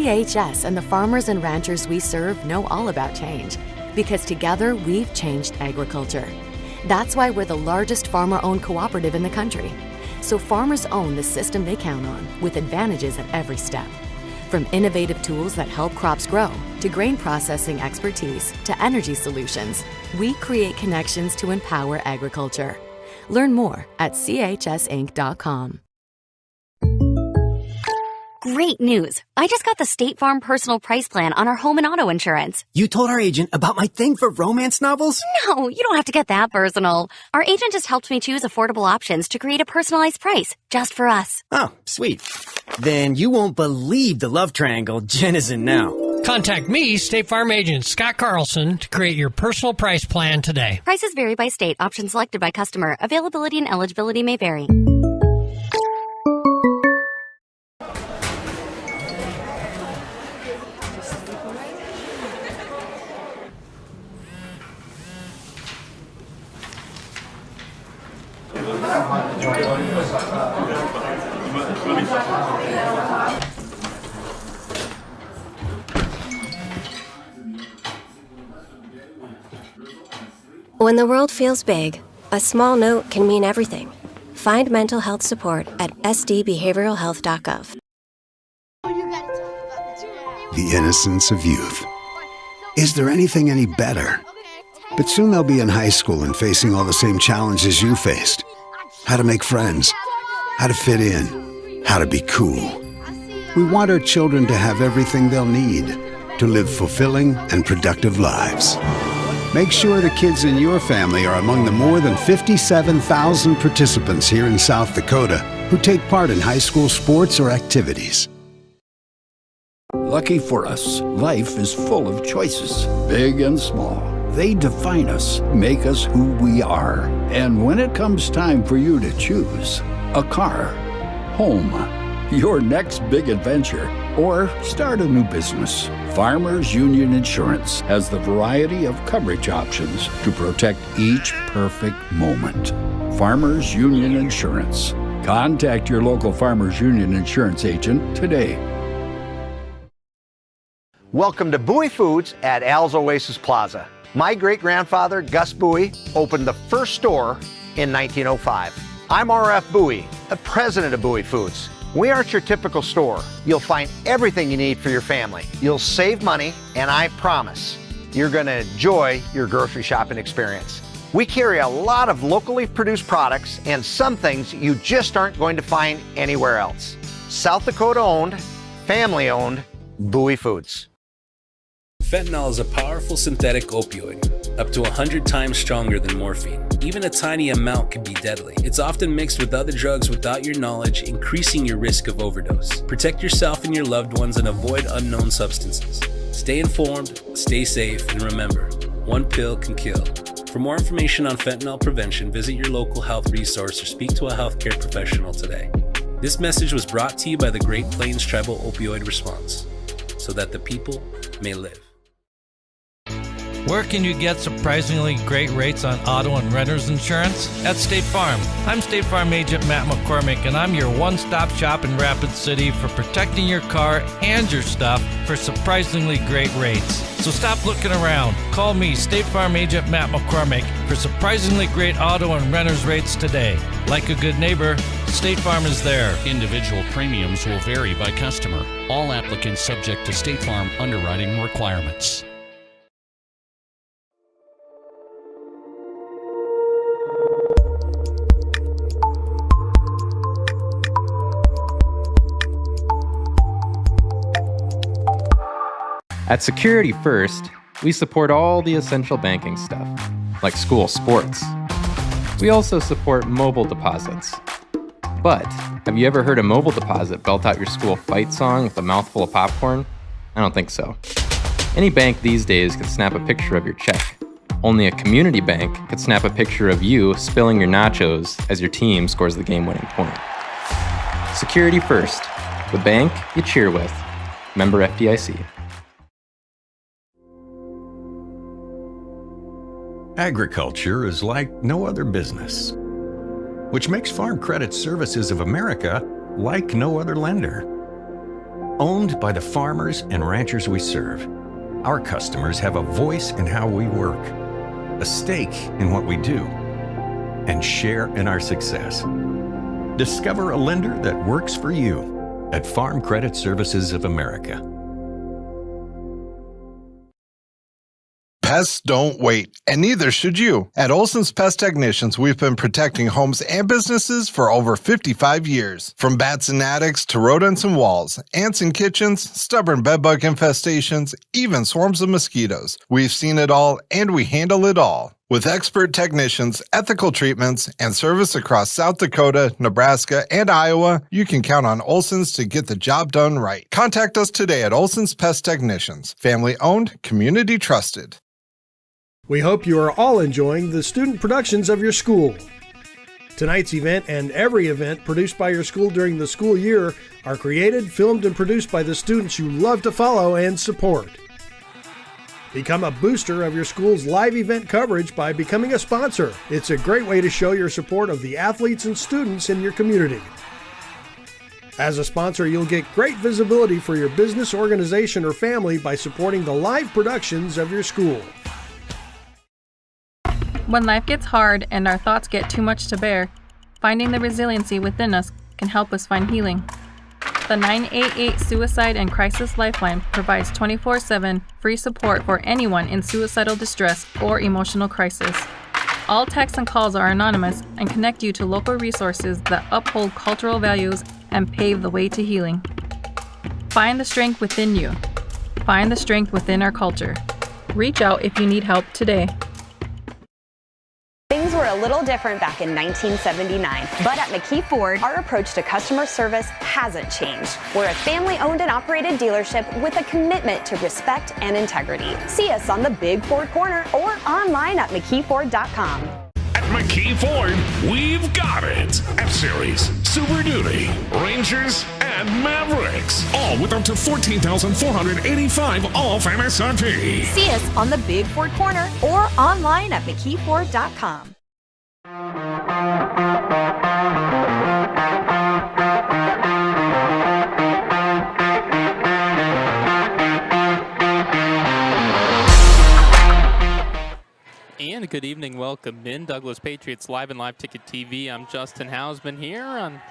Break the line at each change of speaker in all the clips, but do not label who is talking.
CHS and the farmers and ranchers we serve know all about change, because together we've changed agriculture. That's why we're the largest farmer-owned cooperative in the country. So farmers own the system they count on, with advantages at every step. From innovative tools that help crops grow, to grain processing expertise, to energy solutions, we create connections to empower agriculture. Learn more at chsinc.com.
Great news. I just got the State Farm Personal Price Plan on our home and auto insurance.
You told our agent about my thing for romance novels?
No, you don't have to get that personal. Our agent just helped me choose affordable options to create a personalized price just for us.
Oh, sweet. Then you won't believe the love triangle Jen is in now.
Contact me, State Farm agent Scott Carlson, to create your personal price plan today.
Prices vary by state. Options selected by customer. Availability and eligibility may vary.
When the world feels big, a small note can mean everything. Find mental health support at sdbehavioralhealth.gov.
The innocence of youth. Is there anything any better? But soon they'll be in high school and facing all the same challenges you faced. How to make friends, how to fit in, how to be cool. We want our children to have everything they'll need to live fulfilling and productive lives. Make sure the kids in your family are among the more than 57,000 participants here in South Dakota who take part in high school sports or activities.
Lucky for us, life is full of choices, big and small. They define us, make us who we are. And when it comes time for you to choose a car, home, your next big adventure, or start a new business, Farmers Union Insurance has the variety of coverage options to protect each perfect moment. Farmers Union Insurance. Contact your local Farmers Union Insurance agent today.
Welcome to Bowie Foods at Al's Oasis Plaza. My great-grandfather, Gus Bowie, opened the first store in 1905. I'm R.F. Bowie, the president of Bowie Foods. We aren't your typical store. You'll find everything you need for your family. You'll save money, and I promise you're going to enjoy your grocery shopping experience. We carry a lot of locally produced products and some things you just aren't going to find anywhere else. South Dakota owned, family owned, Bowie Foods.
Fentanyl is a powerful synthetic opioid, up to 100 times stronger than morphine. Even a tiny amount can be deadly. It's often mixed with other drugs without your knowledge, increasing your risk of overdose. Protect yourself and your loved ones and avoid unknown substances. Stay informed, stay safe, and remember, one pill can kill. For more information on fentanyl prevention, visit your local health resource or speak to a healthcare professional today. This message was brought to you by the Great Plains Tribal Opioid Response, so that the people may live.
Where can you get surprisingly great rates on auto and renter's insurance? At State Farm. I'm State Farm agent Matt McCormick, and I'm your one-stop shop in Rapid City for protecting your car and your stuff for surprisingly great rates. So stop looking around. Call me, State Farm agent Matt McCormick, for surprisingly great auto and renter's rates today. Like a good neighbor, State Farm is there.
Individual premiums will vary by customer. All applicants subject to State Farm underwriting requirements.
At Security First, we support all the essential banking stuff, like school sports. We also support mobile deposits. But have you ever heard a mobile deposit belt out your school fight song with a mouthful of popcorn? I don't think so. Any bank these days could snap a picture of your check. Only a community bank could snap a picture of you spilling your nachos as your team scores the game-winning point. Security First, the bank you cheer with. Member FDIC.
Agriculture is like no other business, which makes Farm Credit Services of America like no other lender. Owned by the farmers and ranchers we serve, our customers have a voice in how we work, a stake in what we do, and share in our success. Discover a lender that works for you at Farm Credit Services of America.
Pests don't wait, and neither should you. At Olson's Pest Technicians, we've been protecting homes and businesses for over 55 years. From bats and attics to rodents and walls, ants in kitchens, stubborn bedbug infestations, even swarms of mosquitoes. We've seen it all, and we handle it all. With expert technicians, ethical treatments, and service across South Dakota, Nebraska, and Iowa, you can count on Olson's to get the job done right. Contact us today at Olson's Pest Technicians. Family owned, community trusted.
We hope you are all enjoying the student productions of your school. Tonight's event and every event produced by your school during the school year are created, filmed, and produced by the students you love to follow and support. Become a booster of your school's live event coverage by becoming a sponsor. It's a great way to show your support of the athletes and students in your community. As a sponsor, you'll get great visibility for your business, organization, or family by supporting the live productions of your school.
When life gets hard and our thoughts get too much to bear, finding the resiliency within us can help us find healing. The 988 Suicide and Crisis Lifeline provides 24/7 free support for anyone in suicidal distress or emotional crisis. All texts and calls are anonymous and connect you to local resources that uphold cultural values and pave the way to healing. Find the strength within you. Find the strength within our culture. Reach out if you need help today.
Things were a little different back in 1979, but at McKee Ford, our approach to customer service hasn't changed. We're a family-owned and operated dealership with a commitment to respect and integrity. See us on the Big Ford Corner or online at McKeeFord.com.
At McKee Ford, we've got it. F-Series, Super Duty, Rangers, and Mavericks. All with up to $14,485 off MSRP.
See us on the Big Ford Corner or online at McKeeFord.com.
And good evening, welcome in Douglas Patriots Live and Live Ticket TV. I'm Justin Hausman here on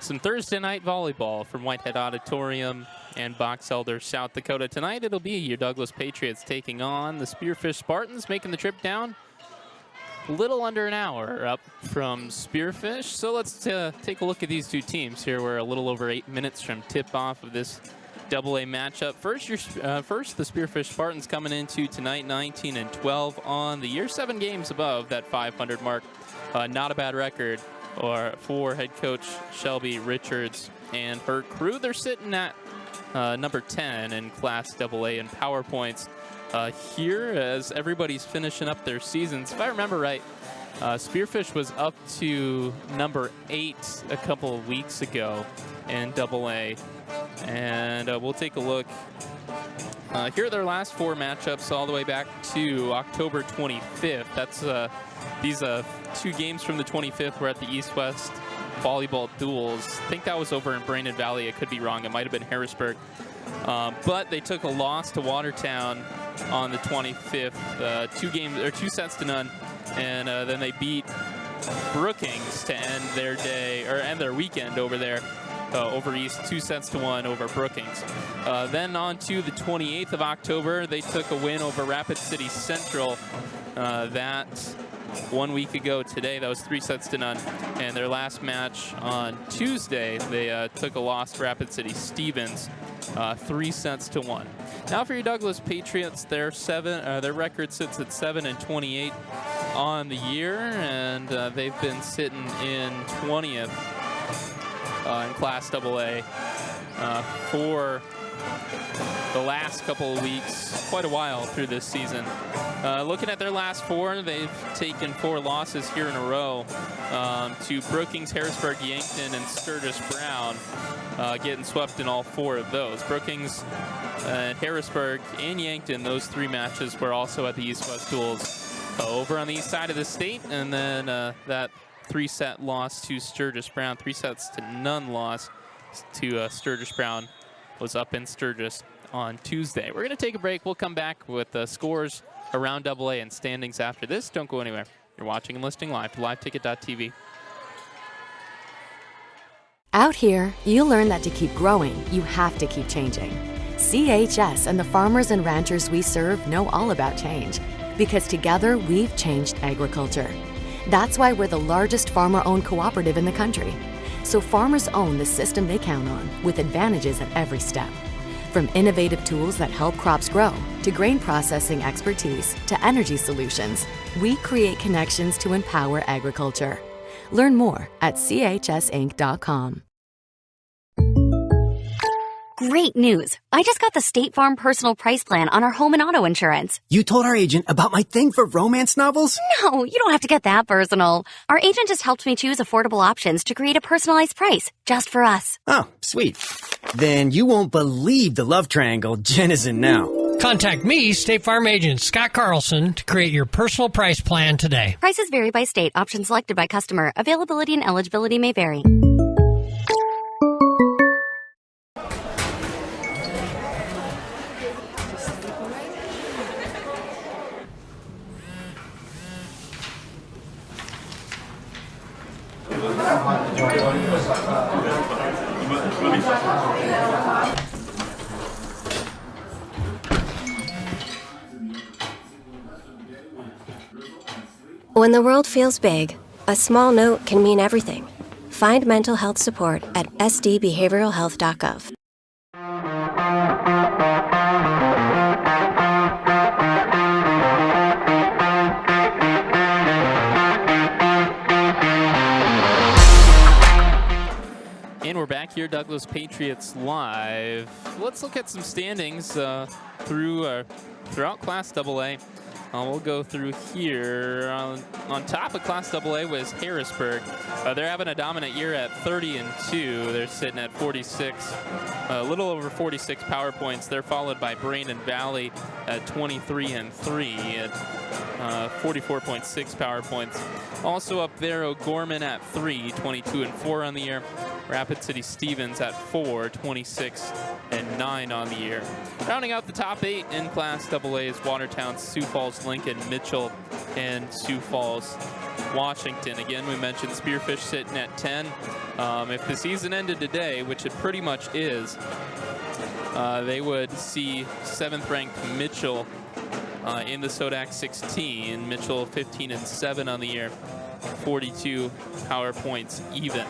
some Thursday night volleyball from Whitehead Auditorium and Box Elder, South Dakota. Tonight it'll be your Douglas Patriots taking on the Spearfish Spartans, making the trip down a little under an hour up from Spearfish. So let's take a look at these two teams here. We're a little over 8 minutes from tip-off of this Double-A matchup. First, the Spearfish Spartans coming into tonight 19-12 on the year, 7 games above that 500 mark. Not a bad record for head coach Shelby Richards and her crew. They're sitting at number 10 in Class AA in power points here as everybody's finishing up their seasons. If I remember right, Spearfish was up to number 8 a couple of weeks ago in AA. And we'll take a look. Here are their last 4 matchups all the way back to October 25th. That's these 2 games from the 25th were at the East-West Volleyball Duels. I think that was over in Brandon Valley. I could be wrong. It might have been Harrisburg. But they took a loss to Watertown on the 25th, 2 sets to none, and then they beat Brookings to end their day or end their weekend over there. Over East, 2 sets to 1 over Brookings. Then on to the 28th of October, they took a win over Rapid City Central. That 1 week ago today, that was 3 sets to none. And their last match on Tuesday, they took a loss to Rapid City Stevens, 3 sets to 1. Now for your Douglas Patriots, their record sits at 7-28 on the year, and they've been sitting in 20th. In Class AA for the last couple of weeks, quite a while through this season. Looking at their last 4, they've taken 4 losses here in a row to Brookings, Harrisburg, Yankton, and Sturgis Brown, getting swept in all 4 of those. Brookings, Harrisburg, and Yankton, those 3 matches were also at the East-West Duels over on the east side of the state, and then that 3-set loss to Sturgis Brown, 3 sets to none loss to Sturgis Brown was up in Sturgis on Tuesday. We're going to take a break. We'll come back with the scores around AA and standings after this. Don't go anywhere. You're watching and listening live to liveticket.tv.
Out here, you learn that to keep growing, you have to keep changing. CHS and the farmers and ranchers we serve know all about change, because together we've changed agriculture. That's why we're the largest farmer-owned cooperative in the country. So farmers own the system they count on, with advantages at every step. From innovative tools that help crops grow, to grain processing expertise, to energy solutions, we create connections to empower agriculture. Learn more at chsinc.com.
Great news. I just got the State Farm personal price plan on our home and auto insurance.
You told our agent about my thing for romance novels?
No, you don't have to get that personal. Our agent just helped me choose affordable options to create a personalized price just for us.
Oh, sweet. Then you won't believe the love triangle Jen is in now.
Contact me, State Farm agent Scott Carlson, to create your personal price plan today.
Prices vary by state. Options selected by customer. Availability and eligibility may vary.
When the world feels big, a small note can mean everything. Find mental health support at sdbehavioralhealth.gov.
And we're back here, Douglas Patriots Live. Let's look at some standings throughout Class AA. We'll go through here. On top of Class AA was Harrisburg. They're having a dominant year at 30-2. They're sitting at 46, a little over 46 power points. They're followed by Brandon Valley at 23-3 at 44.6 power points. Also up there, O'Gorman at 3, 22-4 on the year. Rapid City Stevens at 4, 26-9 on the year. Rounding out the top 8 in Class AA is Watertown, Sioux Falls, Lincoln, Mitchell, and Sioux Falls, Washington. Again, we mentioned Spearfish sitting at 10. If the season ended today, which it pretty much is, they would see 7th-ranked Mitchell in the Sodak 16. Mitchell 15-7 on the year, 42 power points even.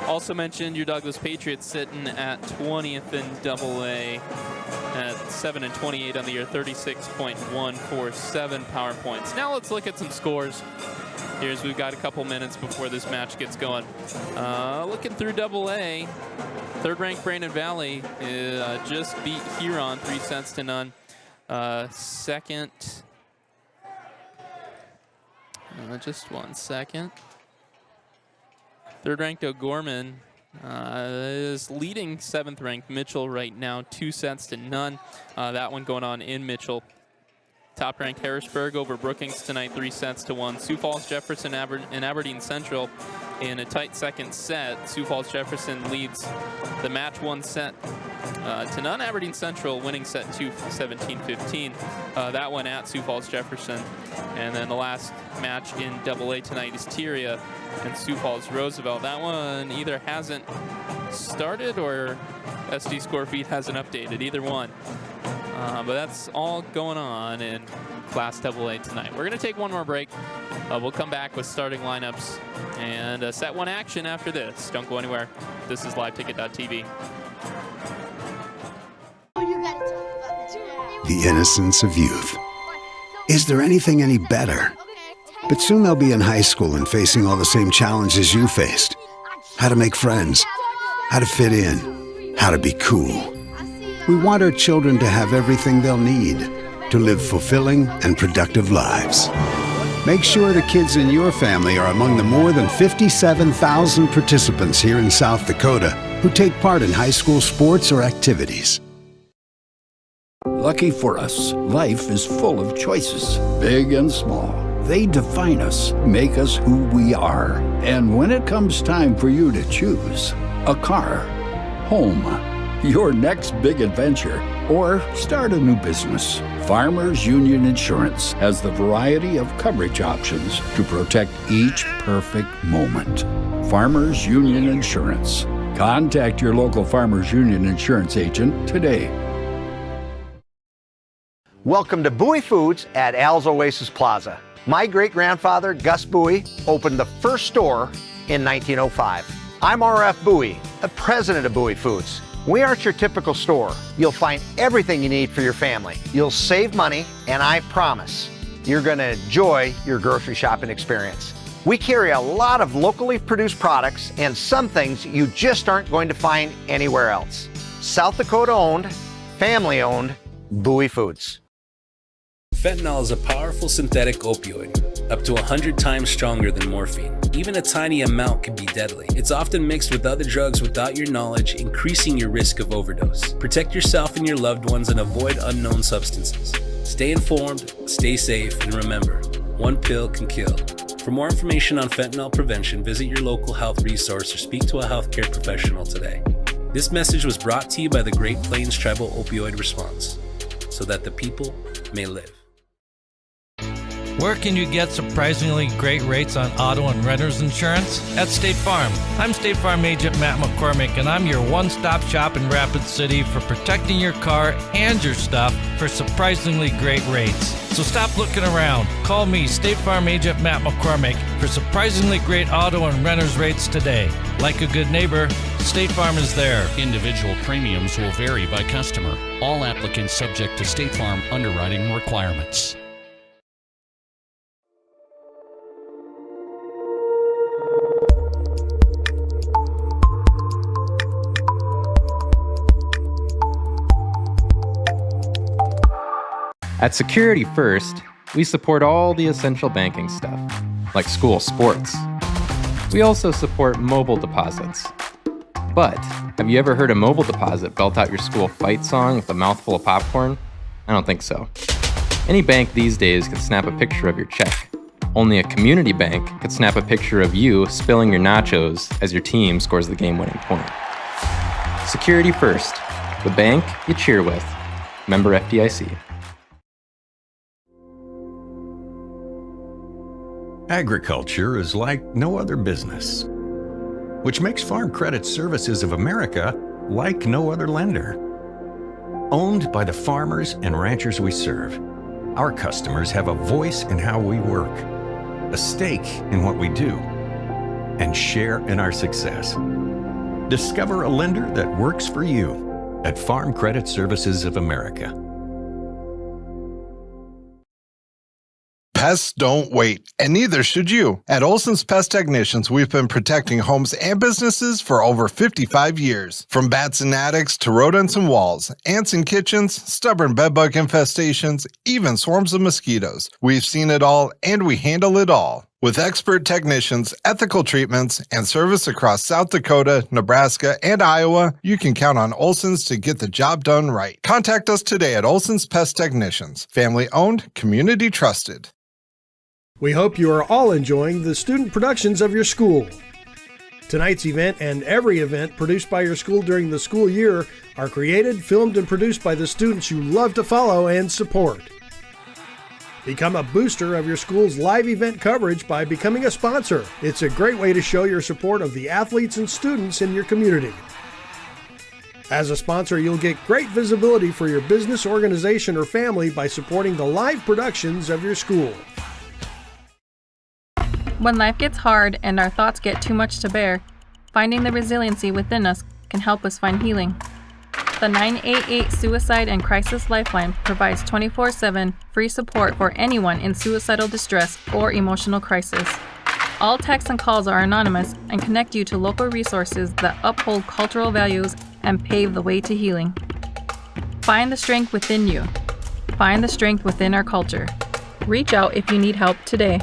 Also mentioned your Douglas Patriots sitting at 20th in AA at 7-28 on the year, 36.147 power points. Now let's look at some scores. Here's, we've got a couple minutes before this match gets going. Looking through AA, 3rd-ranked Brandon Valley just beat Huron 3-0. Second, just 1 second. 3rd-ranked O'Gorman is leading 7th-ranked Mitchell right now, 2-0. That one going on in Mitchell. Top-ranked Harrisburg over Brookings tonight, 3-1. Sioux Falls, Jefferson, and Aberdeen Central in a tight second set. Sioux Falls Jefferson leads the match 1-0. Aberdeen Central winning set 2, 17-15. That one at Sioux Falls Jefferson. And then the last match in AA tonight is Tyria and Sioux Falls Roosevelt. That one either hasn't started or SD score feed hasn't updated, either one. But that's all going on in Class AA tonight. We're going to take one more break. We'll come back with starting lineups and set 1 action after this. Don't go anywhere. This is liveticket.tv.
The innocence of youth. Is there anything any better? But soon they'll be in high school and facing all the same challenges you faced. How to make friends, how to fit in, how to be cool. We want our children to have everything they'll need to live fulfilling and productive lives. Make sure the kids in your family are among the more than 57,000 participants here in South Dakota who take part in high school sports or activities.
Lucky for us, life is full of choices, big and small. They define us, make us who we are. And when it comes time for you to choose, a car, home, your next big adventure, or start a new business. Farmers Union Insurance has the variety of coverage options to protect each perfect moment. Farmers Union Insurance. Contact your local Farmers Union Insurance agent today.
Welcome to Bowie Foods at Al's Oasis Plaza. My great-grandfather, Gus Bowie, opened the first store in 1905. I'm R.F. Bowie, the president of Bowie Foods. We aren't your typical store. You'll find everything you need for your family. You'll save money, and I promise you're going to enjoy your grocery shopping experience. We carry a lot of locally produced products and some things you just aren't going to find anywhere else. South Dakota owned, family owned, Bowie Foods.
Fentanyl is a powerful synthetic opioid, up to 100 times stronger than morphine. Even a tiny amount can be deadly. It's often mixed with other drugs without your knowledge, increasing your risk of overdose. Protect yourself and your loved ones and avoid unknown substances. Stay informed, stay safe, and remember, one pill can kill. For more information on fentanyl prevention, visit your local health resource or speak to a healthcare professional today. This message was brought to you by the Great Plains Tribal Opioid Response, so that the people may live.
Where can you get surprisingly great rates on auto and renter's insurance? At State Farm. I'm State Farm Agent Matt McCormick, and I'm your one-stop shop in Rapid City for protecting your car and your stuff for surprisingly great rates. So stop looking around. Call me, State Farm Agent Matt McCormick, for surprisingly great auto and renter's rates today. Like a good neighbor, State Farm is there.
Individual premiums will vary by customer. All applicants subject to State Farm underwriting requirements.
At Security First, we support all the essential banking stuff, like school sports. We also support mobile deposits. But have you ever heard a mobile deposit belt out your school fight song with a mouthful of popcorn? I don't think so. Any bank these days could snap a picture of your check. Only a community bank could snap a picture of you spilling your nachos as your team scores the game-winning point. Security First, the bank you cheer with. Member FDIC.
Agriculture is like no other business, which makes Farm Credit Services of America like no other lender. Owned by the farmers and ranchers we serve, our customers have a voice in how we work, a stake in what we do, and share in our success. Discover a lender that works for you at Farm Credit Services of America.
Pests don't wait, and neither should you. At Olson's Pest Technicians, we've been protecting homes and businesses for over 55 years. From bats and attics to rodents and walls, ants in kitchens, stubborn bedbug infestations, even swarms of mosquitoes. We've seen it all, and we handle it all. With expert technicians, ethical treatments, and service across South Dakota, Nebraska, and Iowa, you can count on Olson's to get the job done right. Contact us today at Olson's Pest Technicians. Family owned, community trusted.
We hope you are all enjoying the student productions of your school. Tonight's event and every event produced by your school during the school year are created, filmed, and produced by the students you love to follow and support. Become a booster of your school's live event coverage by becoming a sponsor. It's a great way to show your support of the athletes and students in your community. As a sponsor, you'll get great visibility for your business, organization, or family by supporting the live productions of your school.
When life gets hard and our thoughts get too much to bear, finding the resiliency within us can help us find healing. The 988 Suicide and Crisis Lifeline provides 24/7 free support for anyone in suicidal distress or emotional crisis. All texts and calls are anonymous and connect you to local resources that uphold cultural values and pave the way to healing. Find the strength within you. Find the strength within our culture. Reach out if you need help today.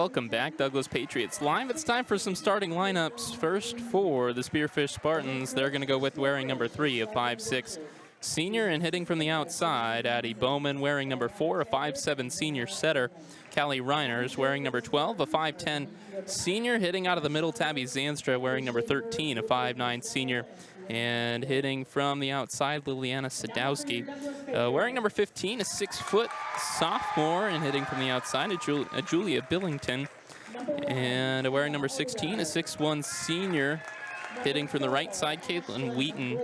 welcome back. Douglas Patriots Live. It's time for some starting lineups. First for the Spearfish Spartans, they're going to go with wearing number 3, a 5'6" senior, and hitting from the outside, Addie Bowman. Wearing number 4, a 5'7" senior setter, Callie Reiners. Wearing number 12, a 5'10" senior, hitting out of the middle, Tabby Zanstra. Wearing number 13, a 5'9" senior, and hitting from the outside, Liliana Sadowski. Wearing number 15, a 6-foot sophomore, and hitting from the outside, a Julia Billington. And wearing number 16, a 6'1" senior, hitting from the right side, Caitlin Wheaton.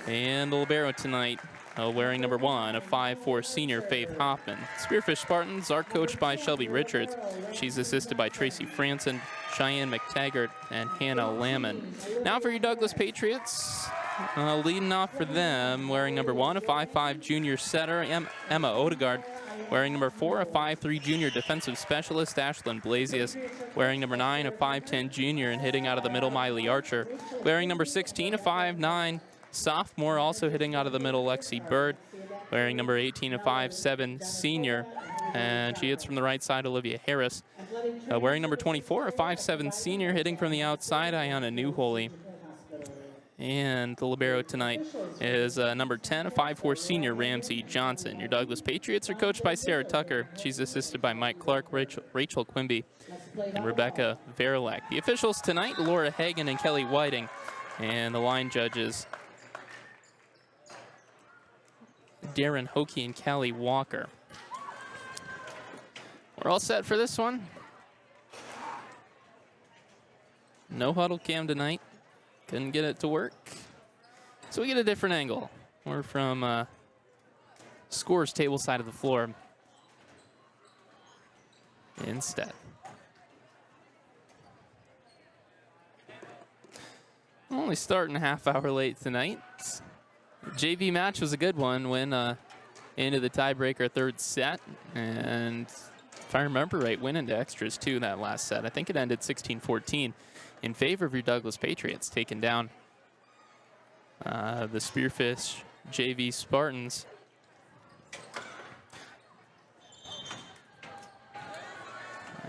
And the libero tonight, wearing number 1, a 5'4" senior, Faith Hoffman. Spearfish Spartans are coached by Shelby Richards. She's assisted by Tracy Franson, Cheyenne McTaggart, and Hannah Lamon. Now for your Douglas Patriots, leading off for them, wearing number 1, a 5'5" junior setter, Emma Odegaard. Wearing number 4, a 5'3" junior defensive specialist, Ashlyn Blasius. Wearing number 9, a 5'10" junior, and hitting out of the middle, Miley Archer. Wearing number 16, a 5'9" sophomore, also hitting out of the middle, Lexi Bird. Wearing number 18, a 5'7" senior, and she hits from the right side, Olivia Harris. Wearing number 24, a 5'7" senior, hitting from the outside, Ayana Newholy. And the libero tonight is number 10, a 5'4" senior, Ramsey Johnson. Your Douglas Patriots are coached by Sarah Tucker. She's assisted by Mike Clark, Rachel Quimby, and Rebecca Verilak. The officials tonight, Laura Hagan and Kelly Whiting. And the line judges, Darren Hokey and Callie Walker. We're all set for this one. No huddle cam tonight. Couldn't get it to work. So we get a different angle. We're from scores table side of the floor instead. Only starting a half hour late tonight. JV match was a good one. Went into the tiebreaker third set. And if I remember right, went into extras too that last set. I think it ended 16-14 in favor of your Douglas Patriots, taking down the Spearfish JV Spartans.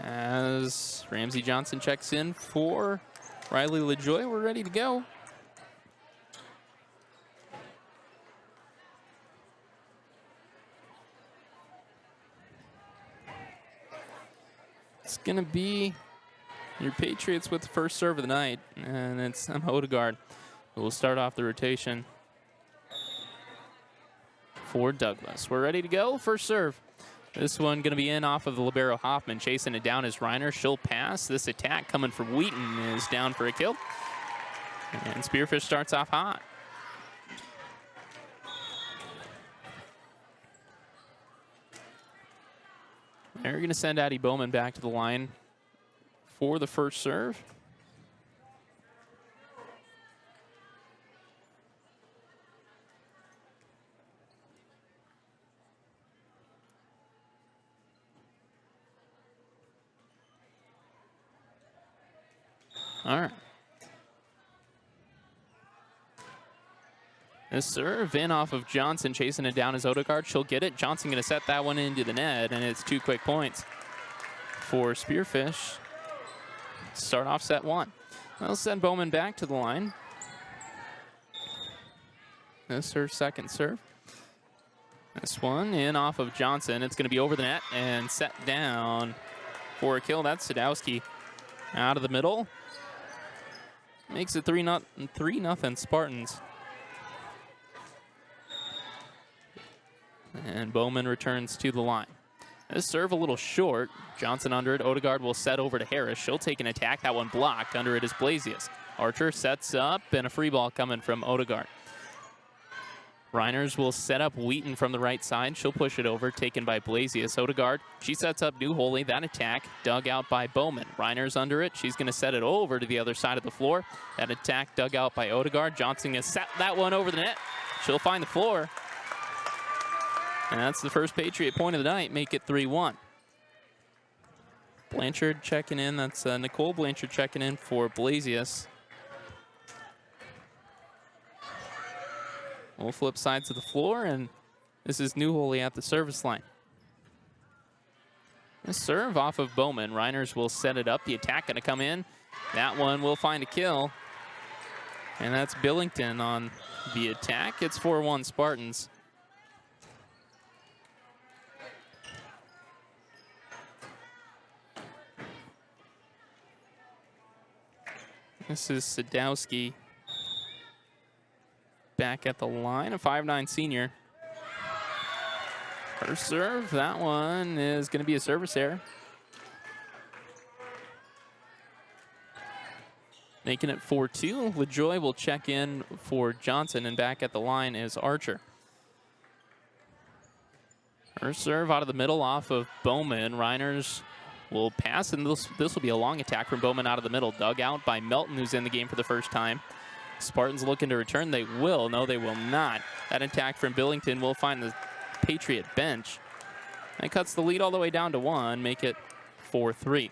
As Ramsey Johnson checks in for Riley LaJoy, we're ready to go. It's going to be your Patriots with the first serve of the night, and it's Emma Odegaard who will start off the rotation for Douglas. We're ready to go. First serve. This one going to be in off of the libero Hoffman. Chasing it down is Reiner. She'll pass. This attack coming from Wheaton is down for a kill. And Spearfish starts off hot. They're going to send Addie Bowman back to the line for the first serve. All right. This serve in off of Johnson, chasing it down is Odegaard. She'll get it. Johnson going to set that one into the net, and it's 2 quick points for Spearfish. Start off set 1. They'll send Bowman back to the line. This is her second serve. This one in off of Johnson. It's going to be over the net and set down for a kill. That's Sadowski out of the middle. Makes it 3-0 Spartans. And Bowman returns to the line. This serve a little short. Johnson under it. Odegaard will set over to Harris. She'll take an attack. That one blocked. Under it is Blasius. Archer sets up, and a free ball coming from Odegaard. Reiners will set up Wheaton from the right side. She'll push it over, taken by Blasius. Odegaard, she sets up Newholy. That attack dug out by Bowman. Reiners under it. She's going to set it over to the other side of the floor. That attack dug out by Odegaard. Johnson going to set that one over the net. She'll find the floor. And that's the first Patriot point of the night. Make it 3-1. Blanchard checking in. That's Nicole Blanchard checking in for Blasius. We'll flip sides of the floor, and this is Newholy at the service line. A serve off of Bowman. Reiners will set it up. The attack going to come in. That one will find a kill. And that's Billington on the attack. It's 4-1 Spartans. This is Sadowski back at the line, a 5'9" senior. First serve, that one is going to be a service error. Making it 4-2. LaJoy will check in for Johnson, and back at the line is Archer. First serve out of the middle off of Bowman. Reiners will pass, and this will be a long attack from Bowman out of the middle. Dug out by Melton, who's in the game for the first time. Spartans looking to return. They will. No, they will not. That attack from Billington will find the Patriot bench. That cuts the lead all the way down to 1, make it 4-3.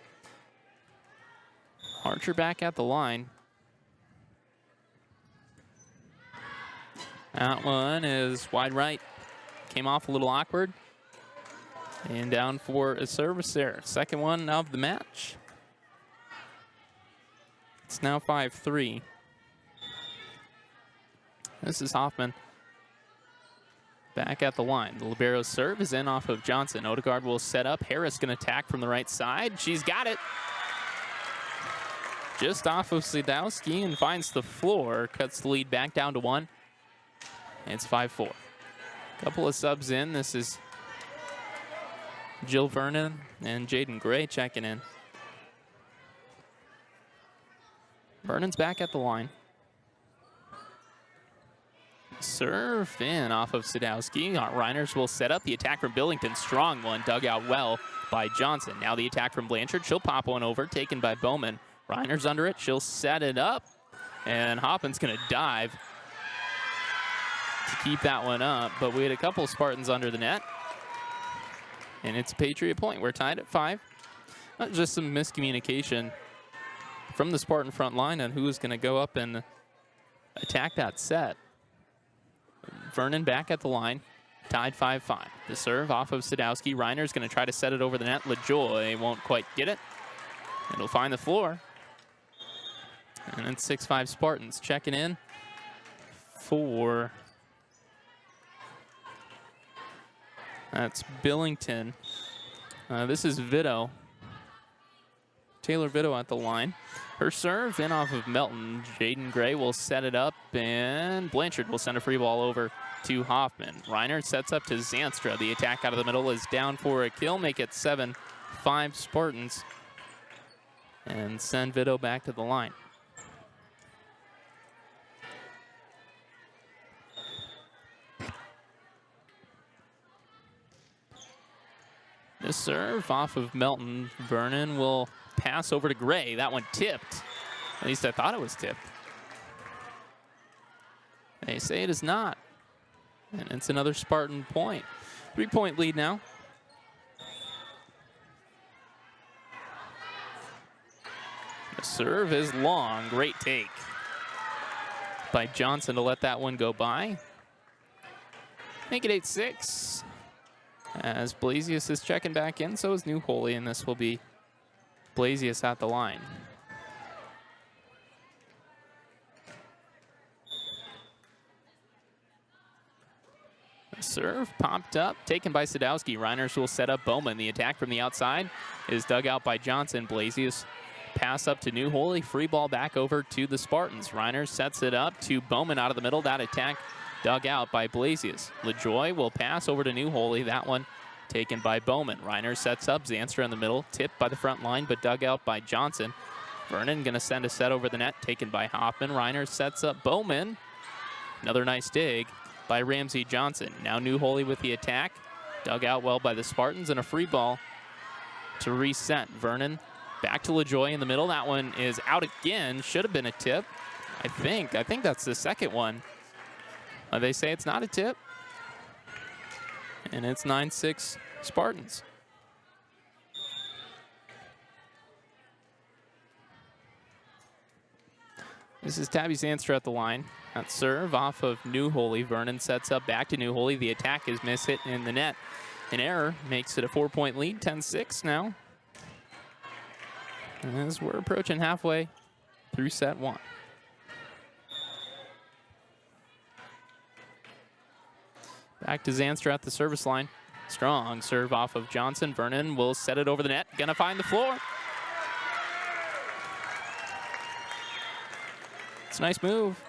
Archer back at the line. That one is wide right. Came off a little awkward. And down for a service there. Second one of the match. It's now 5-3. This is Hoffman. Back at the line. The libero's serve is in off of Johnson. Odegaard will set up. Harris going to attack from the right side. She's got it. Just off of Sadowski and finds the floor. Cuts the lead back down to 1. It's 5-4. Couple of subs in. This is Jill Vernon and Jaden Gray checking in. Vernon's back at the line. Serve in off of Sadowski. Reiners will set up the attack from Billington. Strong one, dug out well by Johnson. Now the attack from Blanchard. She'll pop one over, taken by Bowman. Reiners under it. She'll set it up. And Hoffman's going to dive to keep that one up. But we had a couple Spartans under the net. And it's a Patriot point. We're tied at 5. Not just some miscommunication from the Spartan front line on who is going to go up and attack that set. Vernon back at the line, tied 5-5. The serve off of Sadowski. Reiner's going to try to set it over the net. LaJoy won't quite get it. It'll find the floor. And then 6-5 Spartans checking in for... That's Billington. This is Vito. Taylor Vito at the line. Her serve in off of Melton. Jaden Gray will set it up, and Blanchard will send a free ball over to Hoffman. Reiner sets up to Zanstra. The attack out of the middle is down for a kill. Make it 7-5 Spartans. And send Vito back to the line. The serve off of Melton. Vernon will pass over to Gray. That one tipped. At least I thought it was tipped. They say it is not. And it's another Spartan point. 3-point lead now. The serve is long. Great take by Johnson to let that one go by. Make it 8-6. As Blasius is checking back in, so is New Holy, and this will be Blasius at the line. The serve popped up, taken by Sadowski. Reiners will set up Bowman. The attack from the outside is dug out by Johnson. Blasius pass up to New Holy. Free ball back over to the Spartans. Reiners sets it up to Bowman out of the middle. That attack dug out by Blasius. LaJoy will pass over to New Holy. That one taken by Bowman. Reiner sets up. Zanstra in the middle. Tipped by the front line, but dug out by Johnson. Vernon going to send a set over the net. Taken by Hoffman. Reiner sets up Bowman. Another nice dig by Ramsey Johnson. Now New Holy with the attack. Dug out well by the Spartans, and a free ball to reset. Vernon back to LaJoy in the middle. That one is out again. Should have been a tip, I think. I think that's the second one. They say it's not a tip. And it's 9-6 Spartans. This is Tabby Zanstra at the line. That serve off of New Holy. Vernon sets up back to New Holy. The attack is mishit in the net. An error makes it a 4-point lead, 10-6 now. As we're approaching halfway through set one. Back to Zanstra at the service line. Strong serve off of Johnson. Vernon will set it over the net. Gonna find the floor. It's a nice move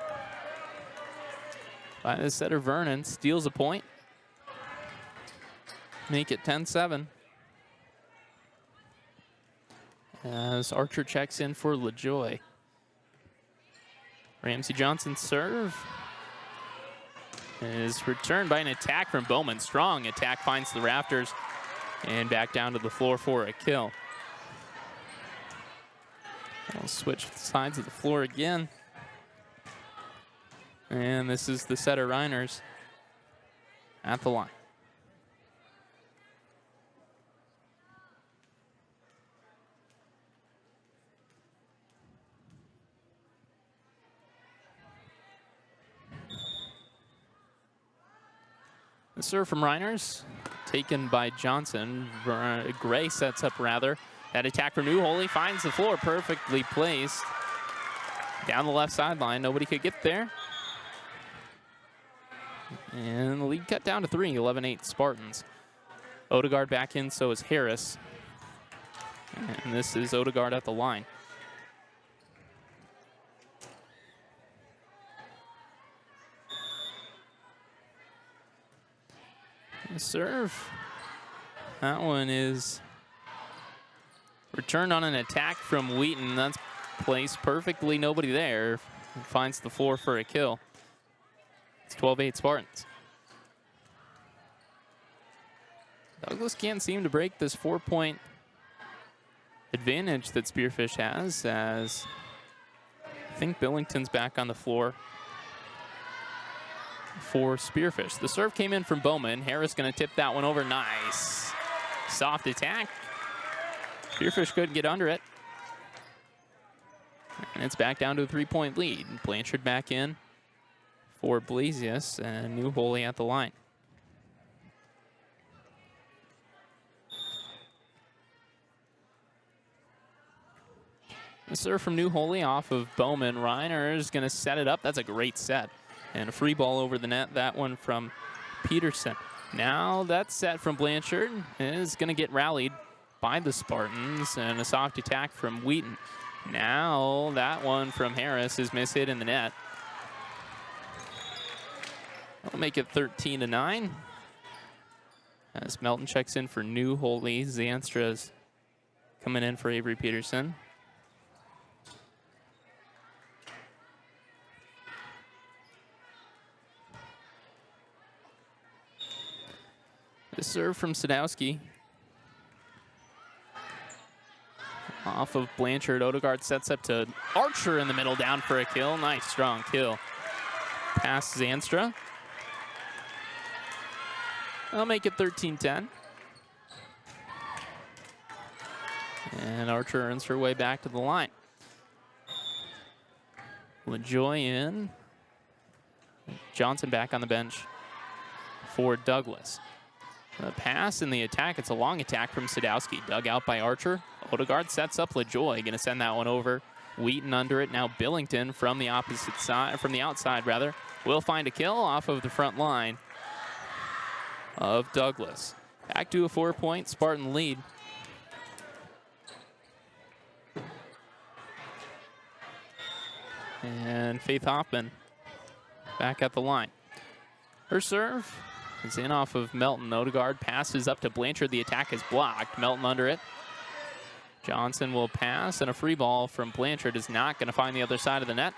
by the setter Vernon. Steals a point. Make it 10-7. As Archer checks in for LaJoy. Ramsey Johnson's serve is returned by an attack from Bowman. Strong attack finds the rafters and back down to the floor for a kill. We'll switch sides of the floor again. And this is the setter Reiners at the line. The serve from Reiners, taken by Johnson. Gray sets up rather. That attack from New Holy finds the floor, perfectly placed. Down the left sideline, nobody could get there. And the lead cut down to 3, 11-8 Spartans. Odegaard back in, so is Harris. And this is Odegaard at the line. Serve. That one is returned on an attack from Wheaton. That's placed perfectly. Nobody there. Finds the floor for a kill. It's 12-8 Spartans. Douglas can't seem to break this 4-point advantage that Spearfish has, as I think Billington's back on the floor for Spearfish. The serve came in from Bowman. Harris going to tip that one over. Nice. Soft attack. Spearfish couldn't get under it. And it's back down to a 3-point lead. Blanchard back in for Blasius and New Holy at the line. The serve from New Holy off of Bowman. Reiner is going to set it up. That's a great set. And a free ball over the net, that one from Peterson. Now that set from Blanchard is going to get rallied by the Spartans, and a soft attack from Wheaton. Now that one from Harris is mishit in the net. That'll make it 13-9. As Melton checks in for New Holy, Zanstra's coming in for Avery Peterson. The serve from Sadowski. Off of Blanchard, Odegaard sets up to Archer in the middle, down for a kill. Nice, strong kill. Past Zanstra. I'll make it 13-10. And Archer earns her way back to the line. LaJoy in. Johnson back on the bench for Douglas. The pass and the attack, it's a long attack from Sadowski. Dug out by Archer. Odegaard sets up LaJoy, gonna send that one over. Wheaton under it. Now Billington from the opposite side, from the outside rather, will find a kill off of the front line of Douglas. Back to a 4-point Spartan lead. And Faith Hoffman back at the line. Her serve is in off of Melton. Odegaard passes up to Blanchard. The attack is blocked. Melton under it. Johnson will pass, and a free ball from Blanchard is not going to find the other side of the net.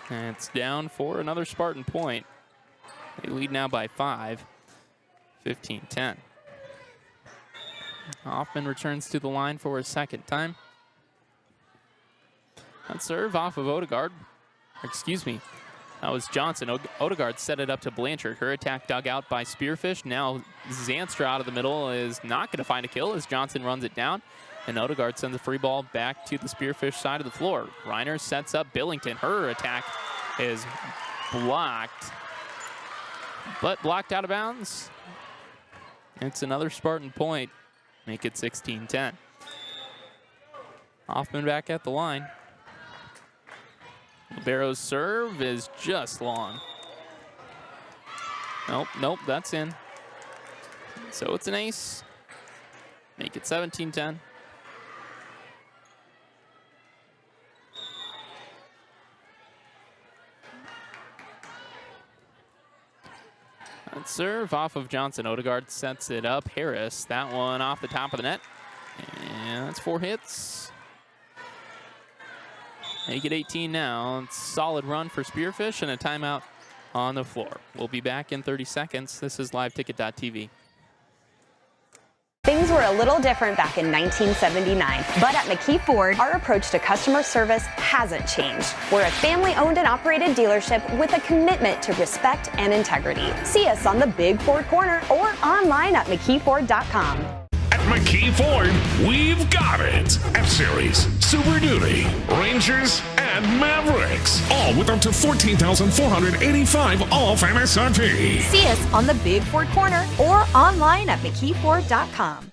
And it's down for another Spartan point. They lead now by 5, 15-10. Hoffman returns to the line for a second time. That serve off of Odegaard. Excuse me. That was Johnson. Odegaard set it up to Blanchard. Her attack dug out by Spearfish. Now Zanstra out of the middle is not going to find a kill as Johnson runs it down. And Odegaard sends a free ball back to the Spearfish side of the floor. Reiner sets up Billington. Her attack is blocked, but blocked out of bounds. It's another Spartan point. Make it 16-10. Hoffman back at the line. Libero's serve is just long. Nope, that's in. So it's an ace. Make it 17-10. That serve off of Johnson. Odegaard sets it up. Harris, that one off the top of the net. And that's 4 hits. Make it 18 now. It's a solid run for Spearfish and a timeout on the floor. We'll be back in 30 seconds. This is LiveTicket.tv.
Things were a little different back in 1979, but at McKee Ford, our approach to customer service hasn't changed. We're a family-owned and operated dealership with a commitment to respect and integrity. See us on the Big Ford Corner or online at McKeeFord.com.
At McKee Ford, we've got it. F-Series, Super Duty, Rangers, and Mavericks. All with up to $14,485 off MSRP.
See us on the Big Ford Corner or online at McKeeFord.com.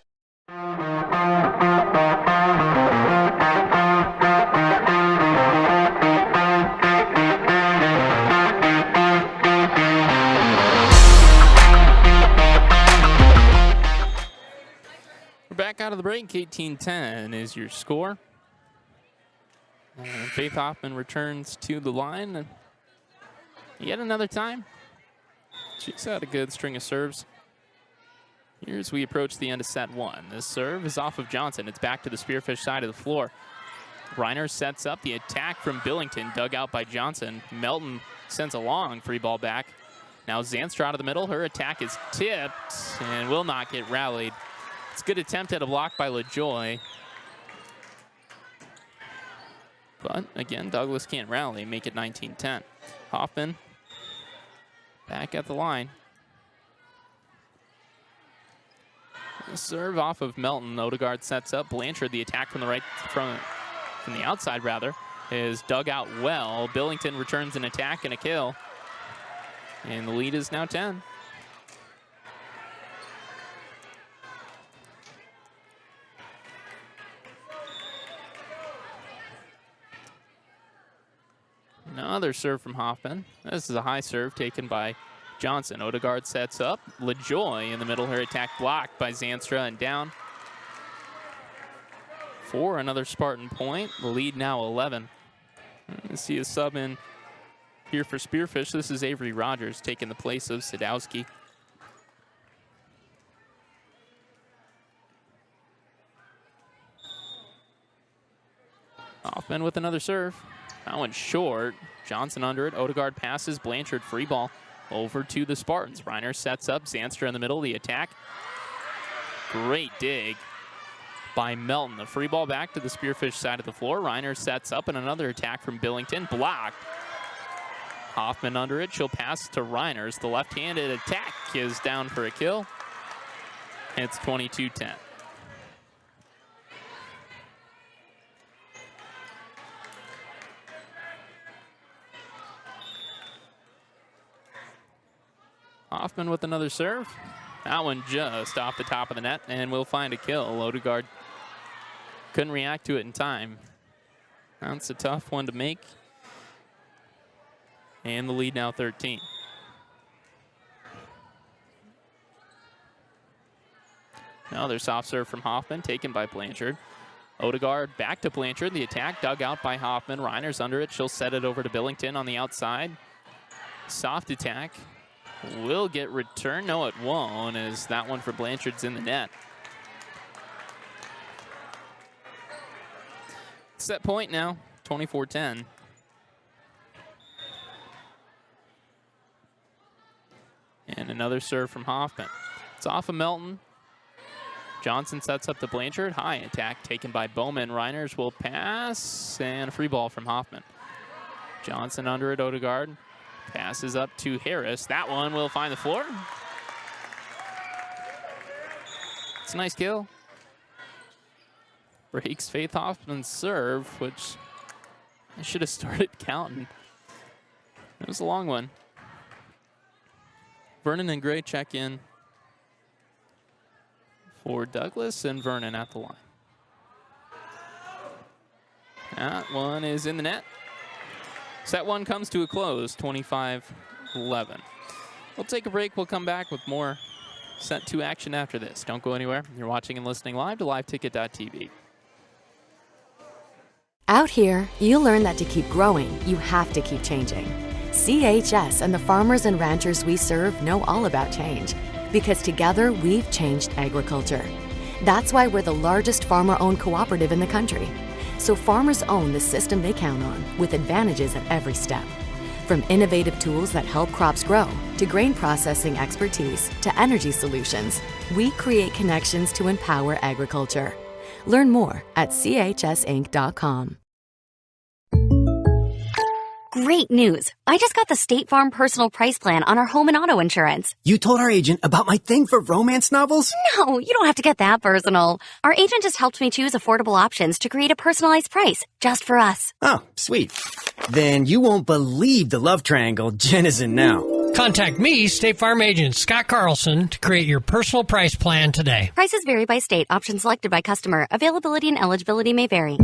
We're back out of the break. 18-10 is your score. And Faith Hoffman returns to the line. And yet another time. She's had a good string of serves. Here as we approach the end of set 1. This serve is off of Johnson. It's back to the Spearfish side of the floor. Reiner sets up the attack from Billington, dug out by Johnson. Melton sends a long free ball back. Now Zanstra out of the middle. Her attack is tipped and will not get rallied. It's a good attempt at a block by LaJoy. But again, Douglas can't rally, make it 19-10. Hoffman back at the line. The serve off of Melton. Odegaard sets up. Blanchard, the attack from the right, from the outside rather, is dug out well. Billington returns an attack and a kill. And the lead is now 10. Another serve from Hoffman. This is a high serve taken by Johnson. Odegaard sets up. LaJoy in the middle. Her attack blocked by Zanstra and down for another Spartan point. The lead now 11. You see a sub in here for Spearfish. This is Avery Rogers taking the place of Sadowski. Hoffman with another serve. That one's short. Johnson under it. Odegaard passes. Blanchard free ball over to the Spartans. Reiner sets up. Zanstra in the middle. The attack. Great dig by Melton. The free ball back to the Spearfish side of the floor. Reiner sets up and another attack from Billington. Blocked. Hoffman under it. She'll pass to Reiners. The left-handed attack is down for a kill. It's 22-10. Hoffman with another serve. That one just off the top of the net, and we'll find a kill. Odegaard couldn't react to it in time. That's a tough one to make. And the lead now 13. Another soft serve from Hoffman, taken by Blanchard. Odegaard back to Blanchard. The attack dug out by Hoffman. Reiner's under it. She'll set it over to Billington on the outside. Soft attack. Will get returned. No, it won't, as that one for Blanchard's in the net. Set point now, 24-10. And another serve from Hoffman. It's off of Melton. Johnson sets up the Blanchard. High attack taken by Bowman. Reiners will pass, and a free ball from Hoffman. Johnson under it, Odegaard. Passes up to Harris. That one will find the floor. It's a nice kill. Breaks Faith Hoffman's serve, which I should have started counting. It was a long one. Vernon and Gray check in. for Douglas, and Vernon at the line. That one is in the net. Set one comes to a close, 25-11. We'll take a break. We'll come back with more set two action after this. Don't go anywhere. You're watching and listening live to liveticket.tv.
Out here, you learn that to keep growing, you have to keep changing. CHS and the farmers and ranchers we serve know all about change, because together we've changed agriculture. That's why we're the largest farmer-owned cooperative in the country. So farmers own the system they count on, with advantages at every step. From innovative tools that help crops grow, to grain processing expertise, to energy solutions, we create connections to empower agriculture. Learn more at chsinc.com.
Great news. I just got the State Farm personal price plan on our home and auto insurance.
You told our agent about my thing for romance novels?
No, you don't have to get that personal. Our agent just helped me choose affordable options to create a personalized price just for us.
Oh, sweet. Then you won't believe the love triangle Jen is in now.
Contact me, State Farm agent Scott Carlson, to create your personal price plan today.
Prices vary by state. Options selected by customer. Availability and eligibility may vary.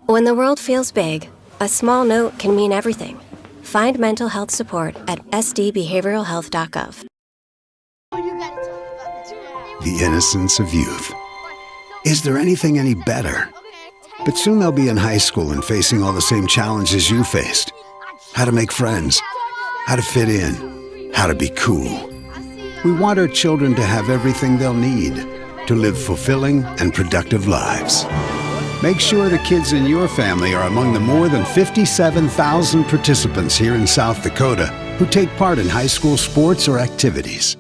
When the world feels big, a small note can mean everything. Find mental health support at sdbehavioralhealth.gov.
The innocence of youth. Is there anything any better? But soon they'll be in high school and facing all the same challenges you faced. How to make friends, how to fit in, how to be cool. We want our children to have everything they'll need to live fulfilling and productive lives. Make sure the kids in your family are among the more than 57,000 participants here in South Dakota who take part in high school sports or activities.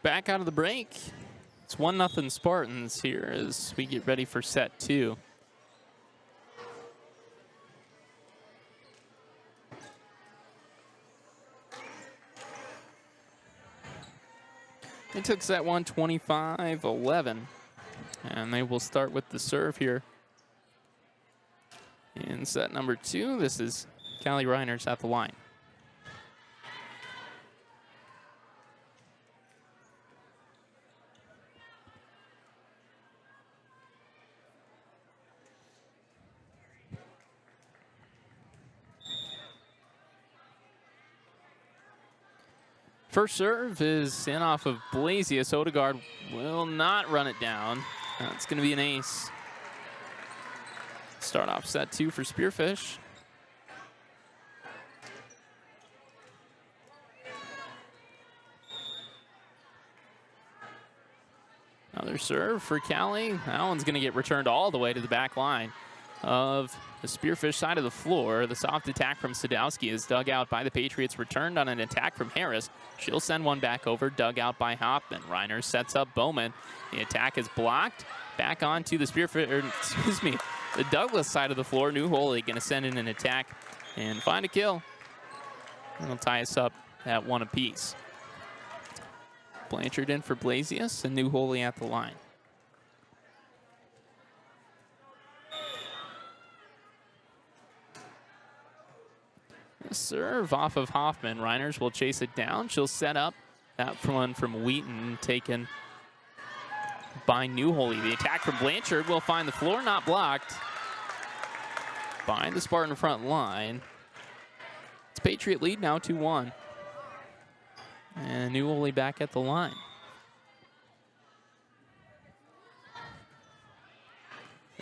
Back out of the break. It's 1-0 Spartans here as we get ready for set two. They took set one 25-11, and they will start with the serve here. In set number two, this is Callie Reiners at the line. First serve is in off of Blasius. Odegaard will not run it down. That's going to be an ace. Start off set two for Spearfish. Another serve for Callie. That one's going to get returned all the way to the back line of the Spearfish side of the floor. The soft attack from Sadowski is dug out by the Patriots, returned on an attack from Harris. She'll send one back over, dug out by Hoffman. Reiner sets up Bowman. The attack is blocked. Back onto the Spearfish, the Douglas side of the floor. New Holy going to send in an attack and find a kill. That'll tie us up at one apiece. Blanchard in for Blasius and New Holy at the line. Serve off of Hoffman. Reiners will chase it down. She'll set up that one from Wheaton, taken by New Holy. The attack from Blanchard will find the floor, not blocked by the Spartan front line. It's Patriot lead now 2-1. And New Holy back at the line.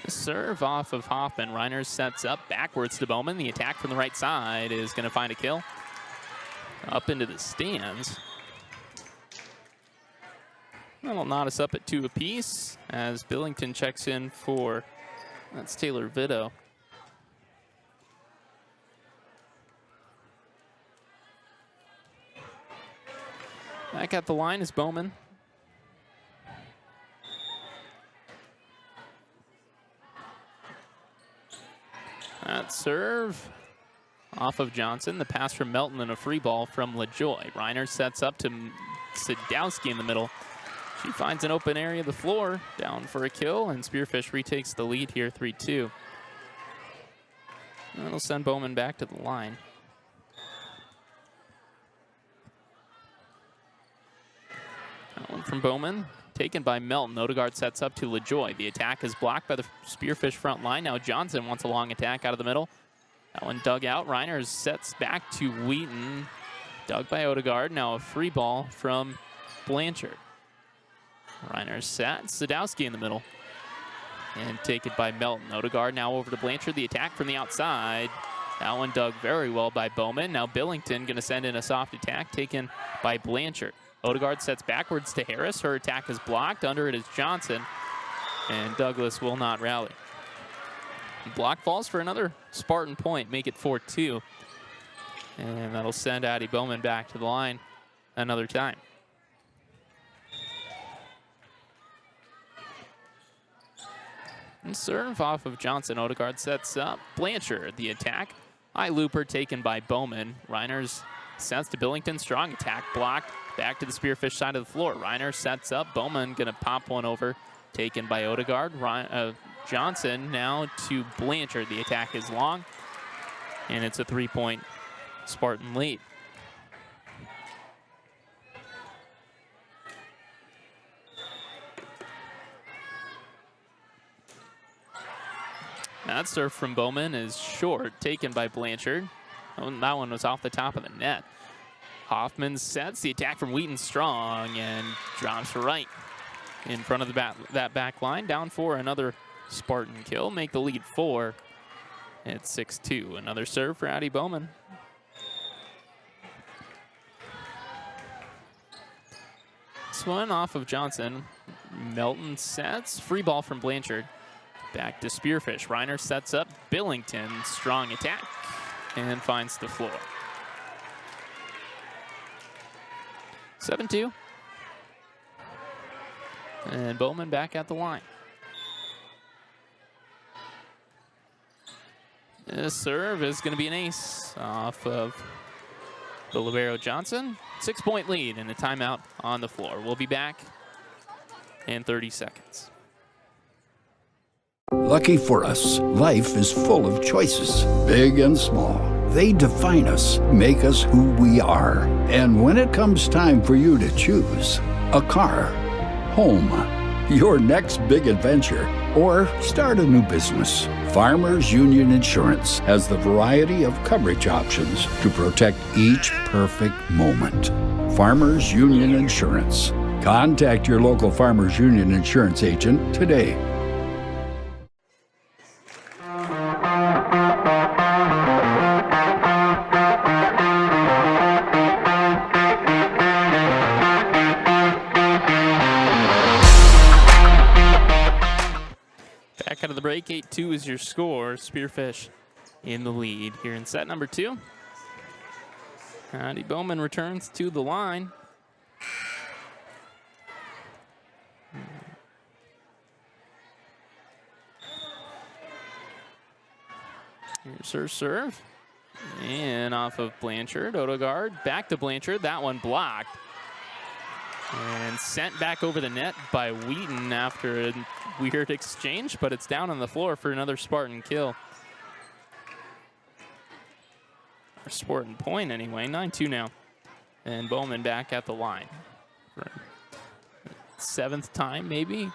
Serve off of Hoffman. Reiner sets up backwards to Bowman. The attack from the right side is going to find a kill. Up into the stands. That'll knot us up at 2 apiece as Billington checks in for, that's Taylor Vito. Back at the line is Bowman. That serve off of Johnson. The pass from Melton and a free ball from LaJoy. Reiner sets up to Sadowski in the middle. She finds an open area of the floor, down for a kill, and Spearfish retakes the lead here, 3-2. That'll send Bowman back to the line. That one from Bowman, taken by Melton. Odegaard sets up to LaJoy. The attack is blocked by the Spearfish front line. Now Johnson wants a long attack out of the middle. That one dug out. Reiner sets back to Wheaton. Dug by Odegaard. Now a free ball from Blanchard. Reiner set. Sadowski in the middle. And taken by Melton. Odegaard now over to Blanchard. The attack from the outside. That one dug very well by Bowman. Now Billington going to send in a soft attack taken by Blanchard. Odegaard sets backwards to Harris. Her attack is blocked. Under it is Johnson. And Douglas will not rally. Block falls for another Spartan point. Make it 4-2. And that'll send Addie Bowman back to the line another time. And serve off of Johnson. Odegaard sets up. Blanchard, the attack. High looper taken by Bowman. Reiner's sets to Billington. Strong attack blocked. Back to the Spearfish side of the floor. Reiner sets up. Bowman going to pop one over. Taken by Odegaard. Johnson now to Blanchard. The attack is long. And it's a 3-point Spartan lead. That serve from Bowman is short, taken by Blanchard. That one was off the top of the net. Hoffman sets the attack from Wheaton strong and drops right in front of that back line. Down for another Spartan kill. Make the lead 4. It's 6-2. Another serve for Addie Bowman. This one off of Johnson. Melton sets. Free ball from Blanchard. Back to Spearfish. Reiner sets up. Billington, strong attack, and finds the floor. 7-2. And Bowman back at the line. This serve is going to be an ace off of the libero Johnson. 6-point lead and a timeout on the floor. We'll be back in 30 seconds.
Lucky for us, life is full of choices, big and small. They define us, make us who we are. And when it comes time for you to choose, a car, home, your next big adventure, or start a new business, Farmers Union Insurance has the variety of coverage options to protect each perfect moment. Farmers Union Insurance. Contact your local Farmers Union Insurance agent today.
Back out of the break, 8-2 is your score. Spearfish in the lead here in set number 2. Addie Bowman returns to the line. Here's her serve. And off of Blanchard. Odegaard back to Blanchard. That one blocked. And sent back over the net by Wheaton after a weird exchange, but it's down on the floor for another Spartan kill. Or Spartan point anyway, 9-2 now. And Bowman back at the line. For 7th time maybe.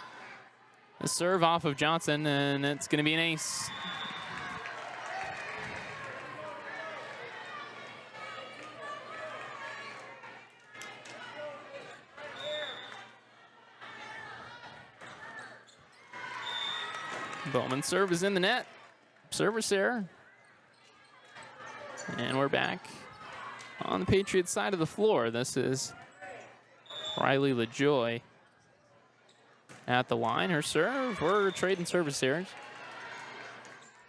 A serve off of Johnson, and it's going to be an ace. Bowman's serve is in the net. Service error. And we're back on the Patriots side of the floor. This is Riley LaJoy at the line. Her serve. We're trading service errors.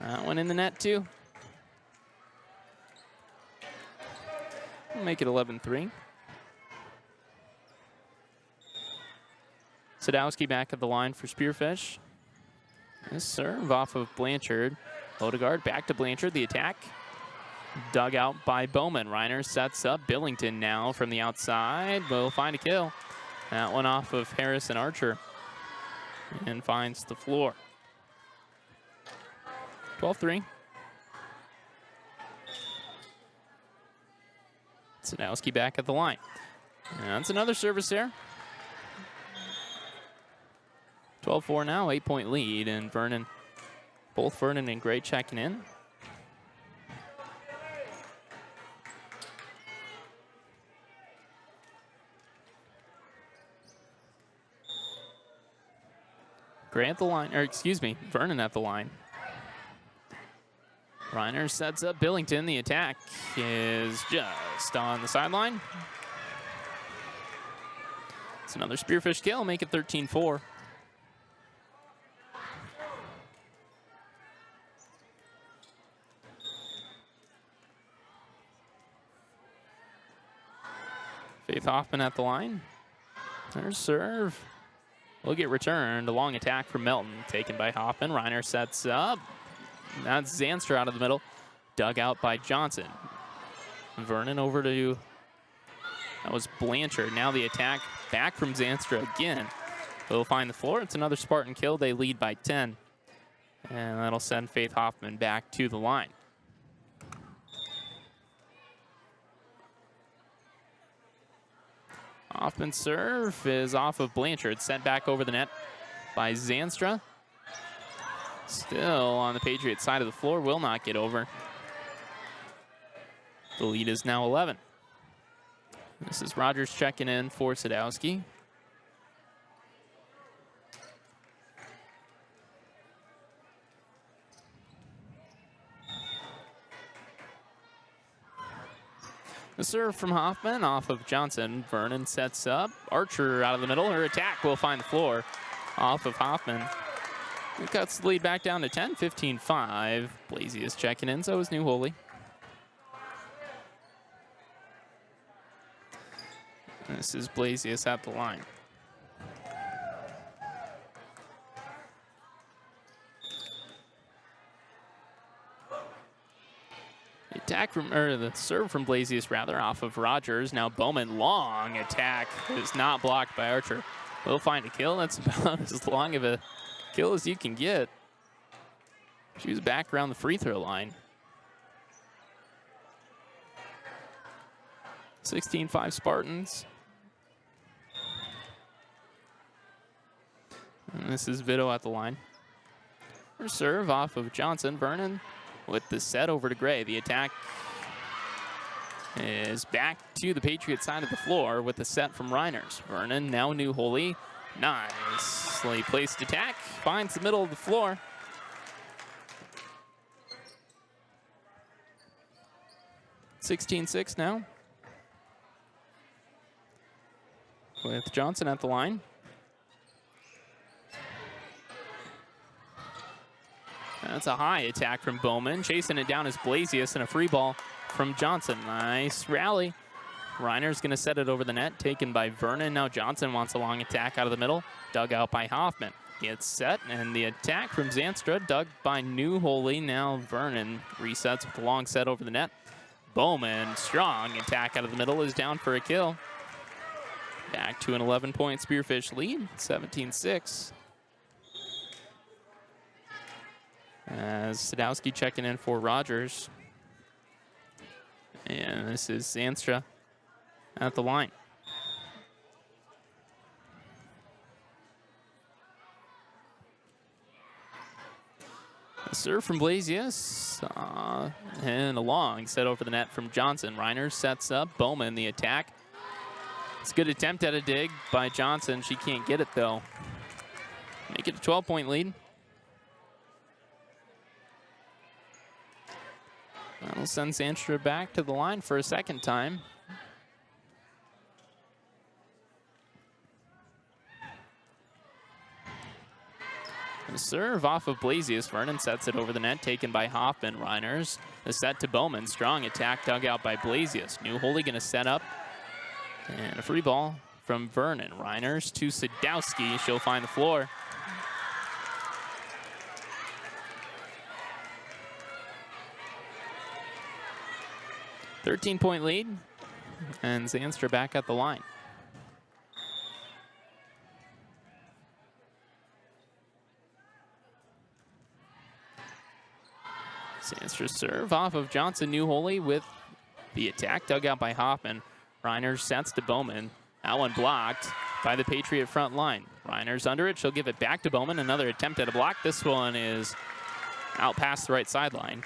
That one in the net too. We'll make it 11-3. Sadowski back at the line for Spearfish. This serve off of Blanchard. Odegaard back to Blanchard, the attack. Dug out by Bowman. Reiner sets up. Billington now from the outside will find a kill. That one off of Harris and Archer and finds the floor. 12-3. Sadowski back at the line. And that's another service there. 12-4 now, 8-point lead, and Vernon, both Vernon and Gray checking in. Gray at the line, or excuse me, Vernon at the line. Reiner sets up Billington. The attack is just on the sideline. It's another Spearfish kill, make it 13-4. Faith Hoffman at the line. There's serve. Will get returned. A long attack from Melton, taken by Hoffman. Reiner sets up. That's Zanstra out of the middle. Dug out by Johnson. Vernon over to, that was Blanchard. Now the attack back from Zanstra again. They'll find the floor. It's another Spartan kill. They lead by 10. And that'll send Faith Hoffman back to the line. Hoffman's serve is off of Blanchard. Sent back over the net by Zanstra. Still on the Patriots side of the floor. Will not get over. The lead is now 11. This is Rogers checking in for Sadowski. The serve from Hoffman off of Johnson. Vernon sets up. Archer out of the middle. Her attack will find the floor off of Hoffman. It cuts the lead back down to 10, 15-5. Blasey is checking in, so is New Holy. This is Blasius at the line. The attack from, or the serve from Blasius rather, off of Rogers. Now Bowman, long attack is not blocked by Archer. Will find a kill. That's about as long of a kill as you can get. She was back around the free throw line. 16-5 Spartans. And this is Vito at the line. Her serve off of Johnson. Vernon with the set over to Gray. The attack is back to the Patriot side of the floor with the set from Reiners. Vernon, now New Holy. Nicely placed attack. Finds the middle of the floor. (16-6) now. With Johnson at the line. That's a high attack from Bowman. Chasing it down is Blasius, and a free ball from Johnson. Nice rally. Reiner's going to set it over the net, taken by Vernon. Now Johnson wants a long attack out of the middle. Dug out by Hoffman. Gets set, and the attack from Zanstra, dug by New Holy. Now Vernon resets with the long set over the net. Bowman, strong attack out of the middle, is down for a kill. Back to an 11-point Spearfish lead, 17-6. As Sadowski checking in for Rogers. And this is Zanstra at the line. A serve from Blasius. And a long set over the net from Johnson. Reiner sets up. Bowman the attack. It's a good attempt at a dig by Johnson. She can't get it though. Make it a 12-point lead. That'll send Zanstra back to the line for a second time. The serve off of Blasius. Vernon sets it over the net, taken by Hoffman. Reiners. The set to Bowman. Strong attack dug out by Blasius. New Holy going to set up. And a free ball from Vernon. Reiners to Sadowski. She'll find the floor. "13-point lead, and Zanstra back at the line. Zanstra serve off of Johnson. New Holy with the attack, dug out by Hoffman. Reiners sets to Bowman. That one blocked by the Patriot front line. Reiners under it. She'll give it back to Bowman. Another attempt at a block. This one is out past the right sideline.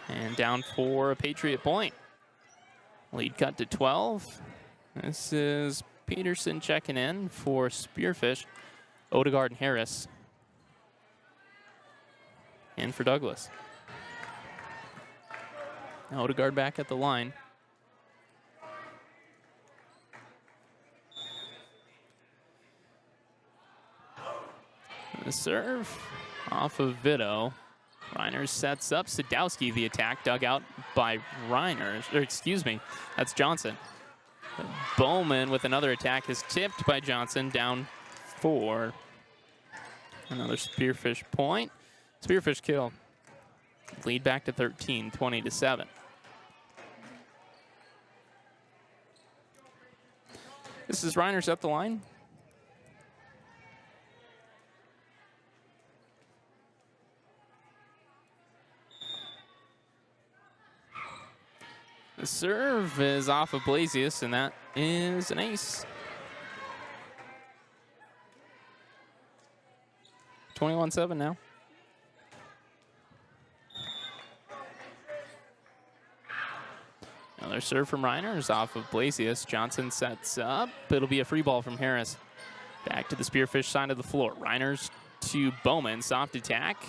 And down for a Patriot point. Lead cut to 12. This is Peterson checking in for Spearfish. Odegaard and Harris in for Douglas. Odegaard back at the line. The serve off of Vito. Reiners sets up. Sadowski, the attack, dug out by Reiners. Or excuse me, that's Johnson. Bowman with another attack is tipped by Johnson, down 4. Another Spearfish point. Spearfish kill. Lead back to 13, 20-7. This is Reiners at the line. The serve is off of Blasius, and that is an ace. 21-7 now. Another serve from Reiners off of Blasius. Johnson sets up. It'll be a free ball from Harris. Back to the Spearfish side of the floor. Reiners to Bowman. Soft attack.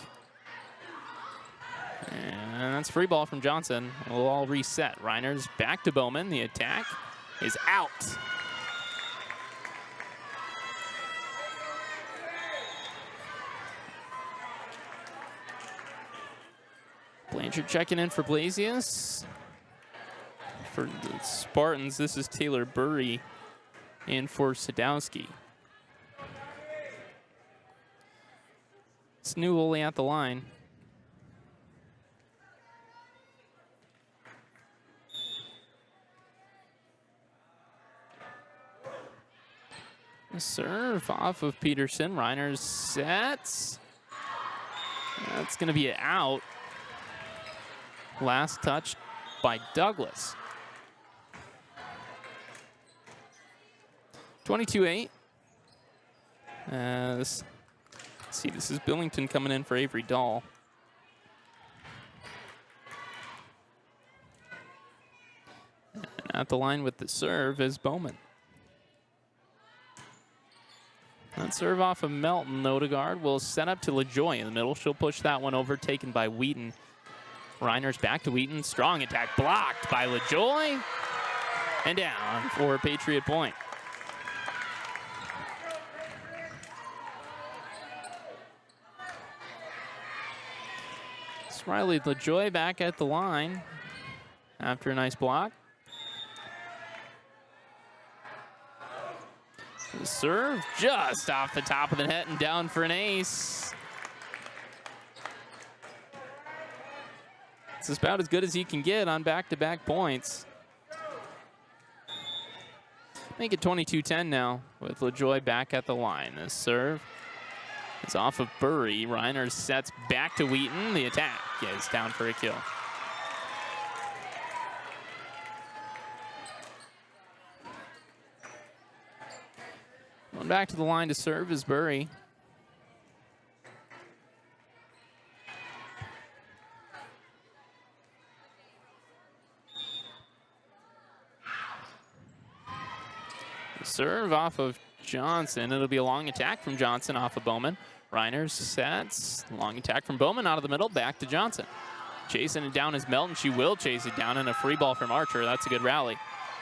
And that's free ball from Johnson. We'll all reset. Reiners back to Bowman. The attack is out. Blanchard checking in for Blasius. For the Spartans, this is Taylor Burry in for Sadowski. It's New Oli at the line. Serve off of Peterson. Reiners sets. That's going to be out. Last touch by Douglas. 22-8. Let's see, this is Billington coming in for Avery Dahl. And at the line with the serve is Bowman. That serve off of Melton. Odegaard will set up to LaJoy in the middle. She'll push that one over, taken by Wheaton. Reiners back to Wheaton. Strong attack blocked by LaJoy. And down for a Patriot point. It's Riley LaJoy back at the line after a nice block. The serve just off the top of the net and down for an ace. It's about as good as he can get on back-to-back points. Make it 22-10 now with LaJoy back at the line. The serve is off of Burry. Reiners sets back to Wheaton. The attack is down for a kill. Going back to the line to serve is Burry. Serve off of Johnson. It'll be a long attack from Johnson off of Bowman. Reiners sets. Long attack from Bowman out of the middle. Back to Johnson. Chasing it down is Melton. She will chase it down, and a free ball from Archer. That's a good rally.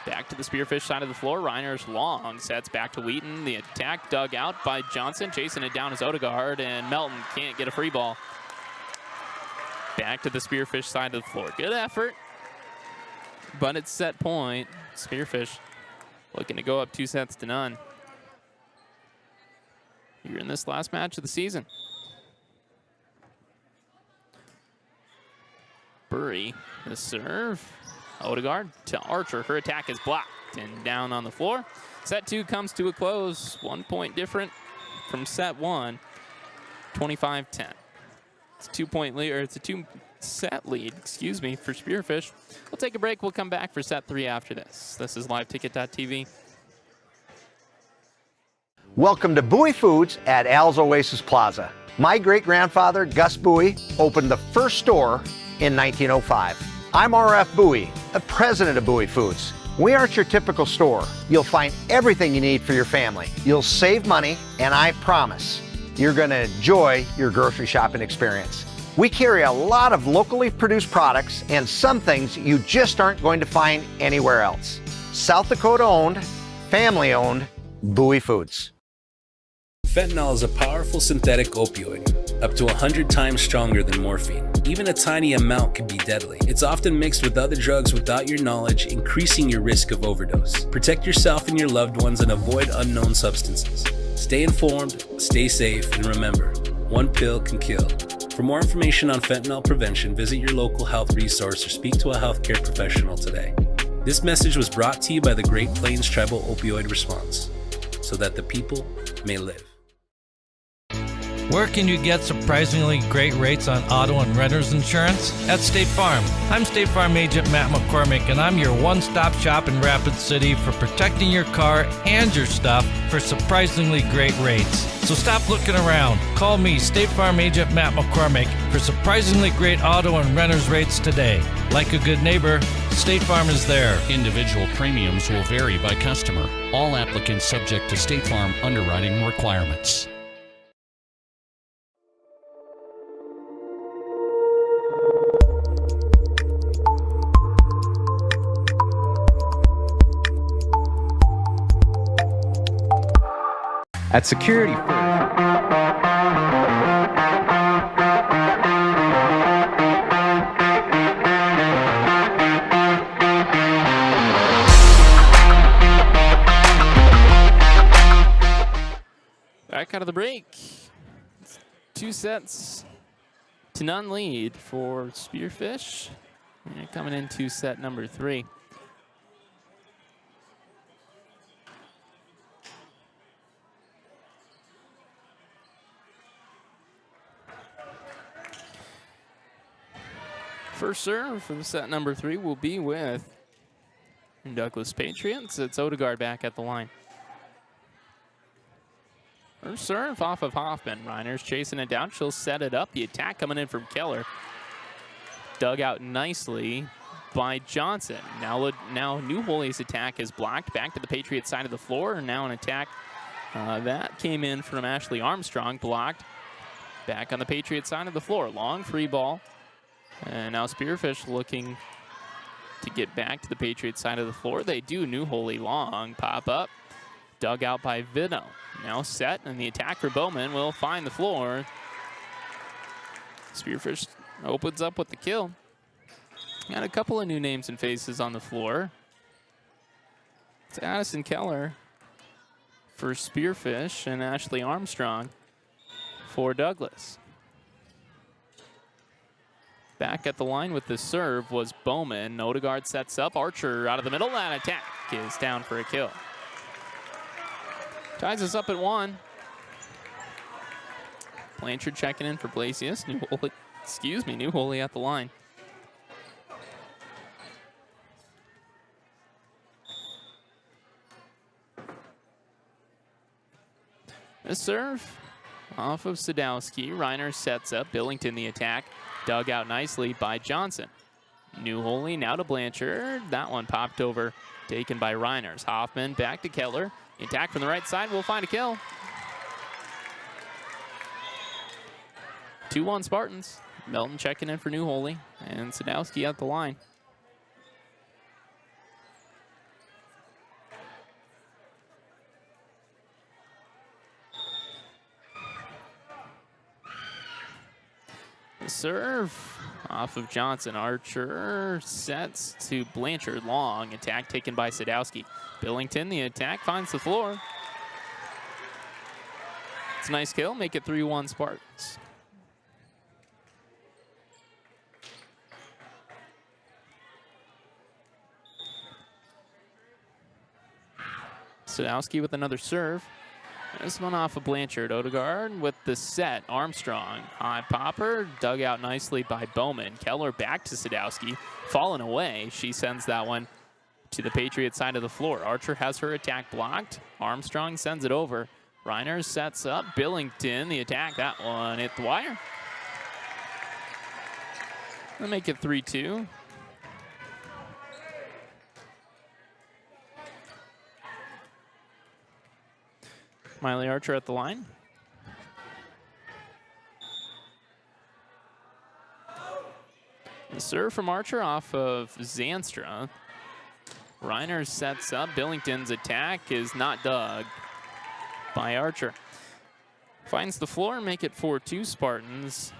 Back to the Spearfish side of the floor. Reiners long sets back to Wheaton. The attack dug out by Johnson. Chasing it down is Odegaard, and Melton can't get a free ball. Back to the Spearfish side of the floor. Good effort, but it's set point. Spearfish looking to go up 2-0. You're in this last match of the season. Burry, the serve. Odegaard to Archer. Her attack is blocked and down on the floor. Set 2 comes to a close. 1 point different from set 1. 25-10. It's a 2-point lead, or it's a 2-set lead, excuse me, for Spearfish. We'll take a break. We'll come back for set 3 after this. This is LiveTicket.tv.
Welcome to Bowie Foods at Al's Oasis Plaza. My great-grandfather, Gus Bowie, opened the first store in 1905. I'm RF Bowie, the president of Bowie Foods. We aren't your typical store. You'll find everything you need for your family. You'll save money, and I promise you're going to enjoy your grocery shopping experience. We carry a lot of locally produced products and some things you just aren't going to find anywhere else. South Dakota owned, family owned, Bowie Foods.
Fentanyl is a powerful synthetic opioid, up to 100 times stronger than morphine. Even a tiny amount can be deadly. It's often mixed with other drugs without your knowledge, increasing your risk of overdose. Protect yourself and your loved ones and avoid unknown substances. Stay informed, stay safe, and remember, one pill can kill. For more information on fentanyl prevention, visit your local health resource or speak to a healthcare professional today. This message was brought to you by the Great Plains Tribal Opioid Response, so that the people may live.
Where can you get surprisingly great rates on auto and renter's insurance? At State Farm. I'm State Farm Agent Matt McCormick, and I'm your one-stop shop in Rapid City for protecting your car and your stuff for surprisingly great rates. So stop looking around. Call me, State Farm Agent Matt McCormick, for surprisingly great auto and renter's rates today. Like a good neighbor, State Farm is there.
Individual premiums will vary by customer. All applicants subject to State Farm underwriting requirements.
At Security
Back out of the break. 2-0 lead for Spearfish. And coming into set number 3. First serve for the set number 3 will be with Douglas Patriots. It's Odegaard back at the line. First serve off of Hoffman. Reiner's chasing it down. She'll set it up. The attack coming in from Keller. Dug out nicely by Johnson. Now New Holy's attack is blocked. Back to the Patriots side of the floor. And now an attack that came in from Ashley Armstrong. Blocked. Back on the Patriots side of the floor. Long free ball. And now Spearfish looking to get back to the Patriots side of the floor. They do. New Holy long pop up. Dug out by Vino. Now set, and the attack for Bowman will find the floor. Spearfish opens up with the kill. Got a couple of new names and faces on the floor. It's Addison Keller for Spearfish and Ashley Armstrong for Douglas. Back at the line with the serve was Bowman. Odegaard sets up. Archer out of the middle. That attack is down for a kill. Ties us up at 1. Blanchard checking in for Blasius. New Holy at the line. The serve off of Sadowski. Reiner sets up. Billington the attack. Dug out nicely by Johnson. New Holy now to Blanchard. That one popped over. Taken by Reiners. Hoffman back to Keller. Attack from the right side will find a kill. 2-1 Spartans. Melton checking in for New Holy. And Sadowski at the line. The serve Off of Johnson, Archer sets to Blanchard. Long attack taken by Sadowski. Billington, the attack finds the floor. It's a nice kill, make it 3-1 Spartans. Sadowski with another serve. This one off of Blanchard. Odegaard with the set. Armstrong, high popper, dug out nicely by Bowman. Keller back to Sadowski, fallen away. She sends that one to the Patriot side of the floor. Archer has her attack blocked. Armstrong sends it over. Reiner sets up. Billington, the attack. That one hit the wire. They'll make it 3-2. Miley Archer at the line. The serve from Archer off of Zanstra. Reiner sets up. Billington's attack is not dug by Archer. Finds the floor, make it 4-2 Spartans.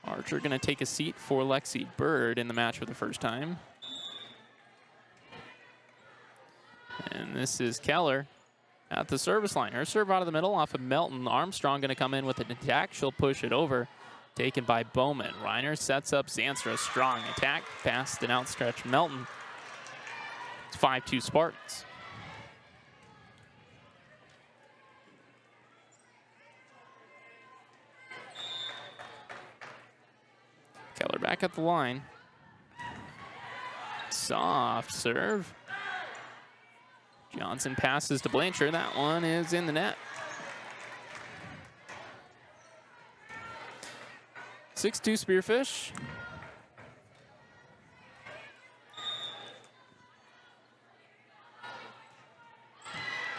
Archer going to take a seat for Lexi Bird in the match for the first time. And this is Keller at the service line. Her serve out of the middle off of Melton. Armstrong going to come in with an attack. She'll push it over. Taken by Bowman. Reiner sets up Zanstra. Strong attack past an outstretched Melton. It's 5-2 Spartans. Keller back at the line. Soft serve. Johnson passes to Blanchard. That one is in the net. 6-2 Spearfish.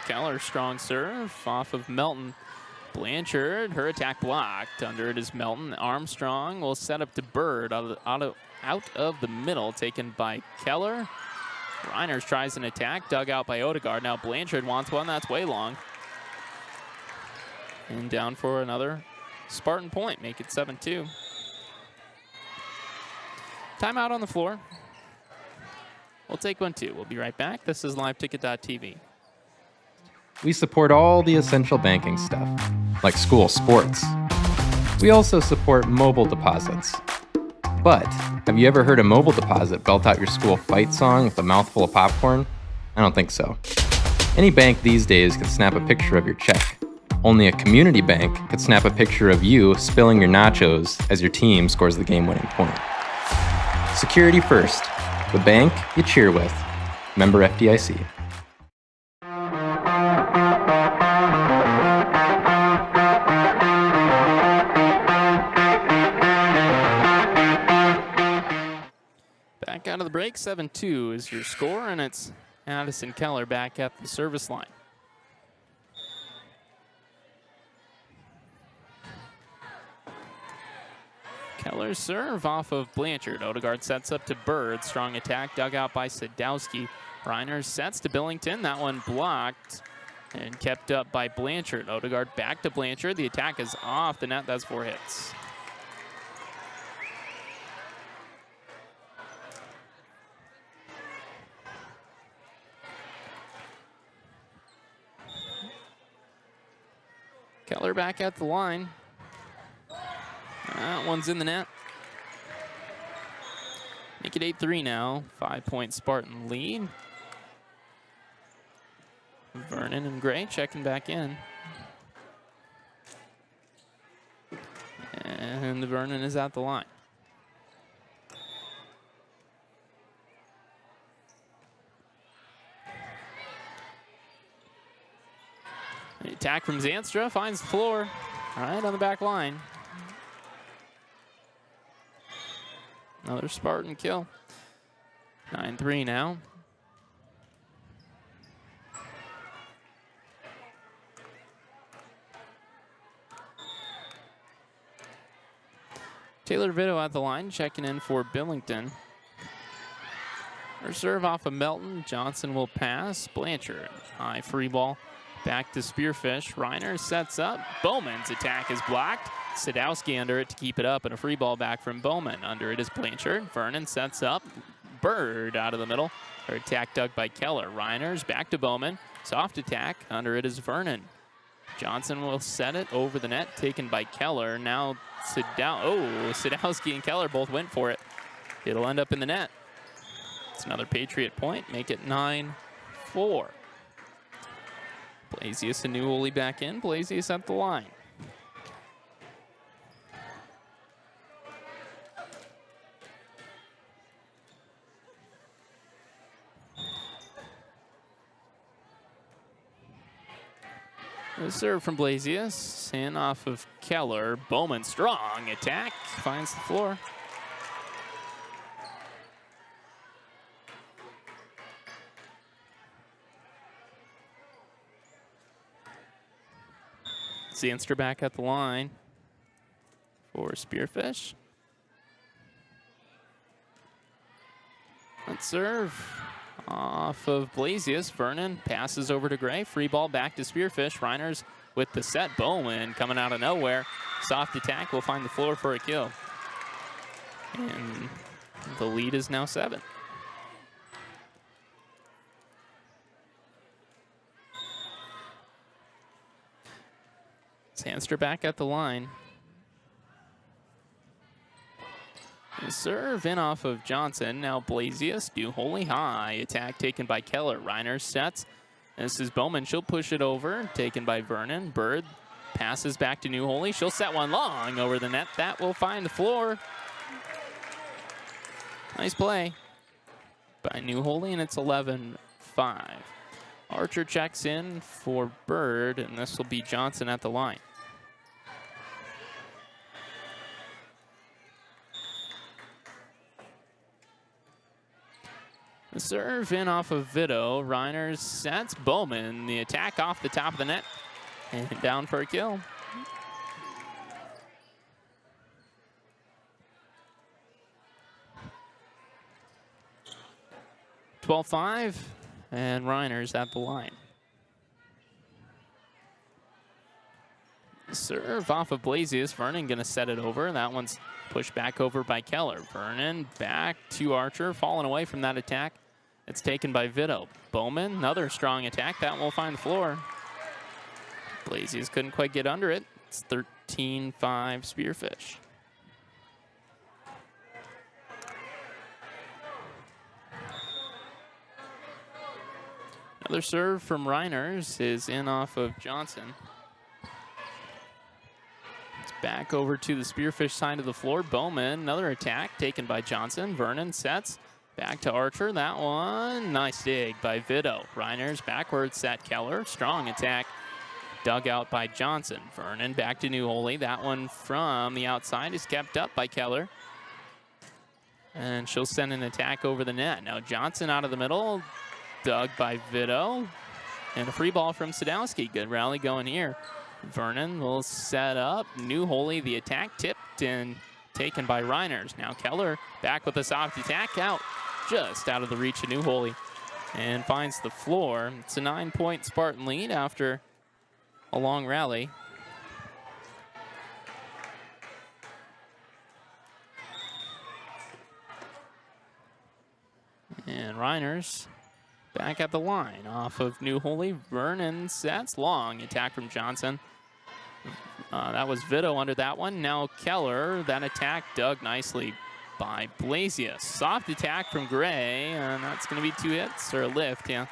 Keller, strong serve off of Melton. Blanchard, her attack blocked. Under it is Melton. Armstrong will set up to Bird out of the middle, taken by Keller. Reiners tries an attack, dug out by Odegaard. Now Blanchard wants one, that's way long. And down for another Spartan point, make it 7-2. Timeout on the floor. We'll take one too. We'll be right back. This is LiveTicket.tv.
We support all the essential banking stuff, like school sports. We also support mobile deposits. But have you ever heard a mobile deposit belt out your school fight song with a mouthful of popcorn? I don't think so. Any bank these days can snap a picture of your check. Only a community bank could snap a picture of you spilling your nachos as your team scores the game-winning point. Security first. The bank you cheer with. Member FDIC.
Back out of the break, 7-2 is your score, and it's Addison Keller back at the service line. Keller's serve off of Blanchard. Odegaard sets up to Bird. Strong attack dug out by Sadowski. Reiner sets to Billington. That one blocked and kept up by Blanchard. Odegaard back to Blanchard. The attack is off the net. That's 4 hits. Keller back at the line. That one's in the net. Make it 8-3 now. 5-point Spartan lead. Vernon and Gray checking back in. And Vernon is at the line. The attack from Zanstra finds the floor. Right on the back line. Another Spartan kill. 9-3 now. Taylor Vito at the line, checking in for Billington. Her serve off of Melton. Johnson will pass. Blanchard, high free ball. Back to Spearfish. Reiner sets up. Bowman's attack is blocked. Sadowski under it to keep it up, and a free ball back from Bowman. Under it is Blanchard. Vernon sets up. Bird out of the middle. Her attack dug by Keller. Reiner's back to Bowman. Soft attack. Under it is Vernon. Johnson will set it over the net, taken by Keller. Now Sadowski and Keller both went for it. It'll end up in the net. It's another Patriot point. Make it 9-4. Blasius and Newholy back in. Blasius at the line. The serve from Blasius, in off of Keller. Bowman, strong attack, finds the floor. Zanster back at the line for Spearfish. Let's serve. Off of Blasius, Vernon passes over to Gray. Free ball back to Spearfish. Reiner's with the set. Bowman coming out of nowhere. Soft attack will find the floor for a kill. And the lead is now 7. Sandster back at the line. Serve in off of Johnson. Now Blasius, Newholy high. Attack taken by Keller. Reiner sets. This is Bowman. She'll push it over. Taken by Vernon. Bird passes back to Newholy. She'll set one long over the net. That will find the floor. Nice play by Newholy, and it's 11-5. Archer checks in for Bird, and this will be Johnson at the line. The serve in off of Vito. Reiner sets. Bowman. The attack off the top of the net. And down for a kill. (12-5). And Reiner's at the line. Serve off of Blasius. Vernon going to set it over. That one's pushed back over by Keller. Vernon back to Archer. Falling away from that attack. It's taken by Vito. Bowman, another strong attack. That will find the floor. Blasius couldn't quite get under it. It's 13-5 Spearfish. Another serve from Reiners is in off of Johnson. It's back over to the Spearfish side of the floor. Bowman, another attack taken by Johnson. Vernon sets. Back to Archer, that one. Nice dig by Vito. Reiner's backwards set Keller. Strong attack. Dug out by Johnson. Vernon back to Newholy. That one from the outside is kept up by Keller. And she'll send an attack over the net. Now Johnson out of the middle. Dug by Vito. And a free ball from Sadowski. Good rally going here. Vernon will set up. Newholy, the attack tipped and taken by Reiners. Now Keller back with a soft attack out. Just out of the reach of Newholy. And finds the floor. It's a 9-point Spartan lead after a long rally. And Reiners back at the line off of Newholy. Vernon sets. Long attack from Johnson. That was Vito under that one. Now Keller, that attack dug nicely by Blasius. Soft attack from Gray, and that's going to be 2 hits, or a lift, yeah.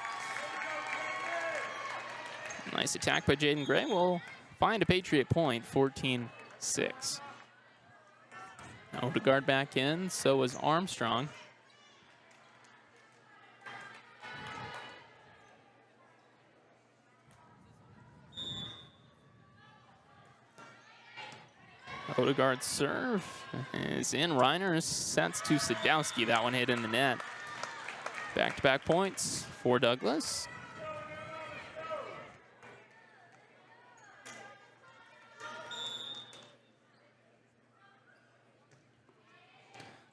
Nice attack by Jaden Gray. We'll find a Patriot point, 14-6. Odegaard back in, so was Armstrong. Odegaard's serve is in. Reiner sets to Sadowski. That one hit in the net. Back-to-back points for Douglas.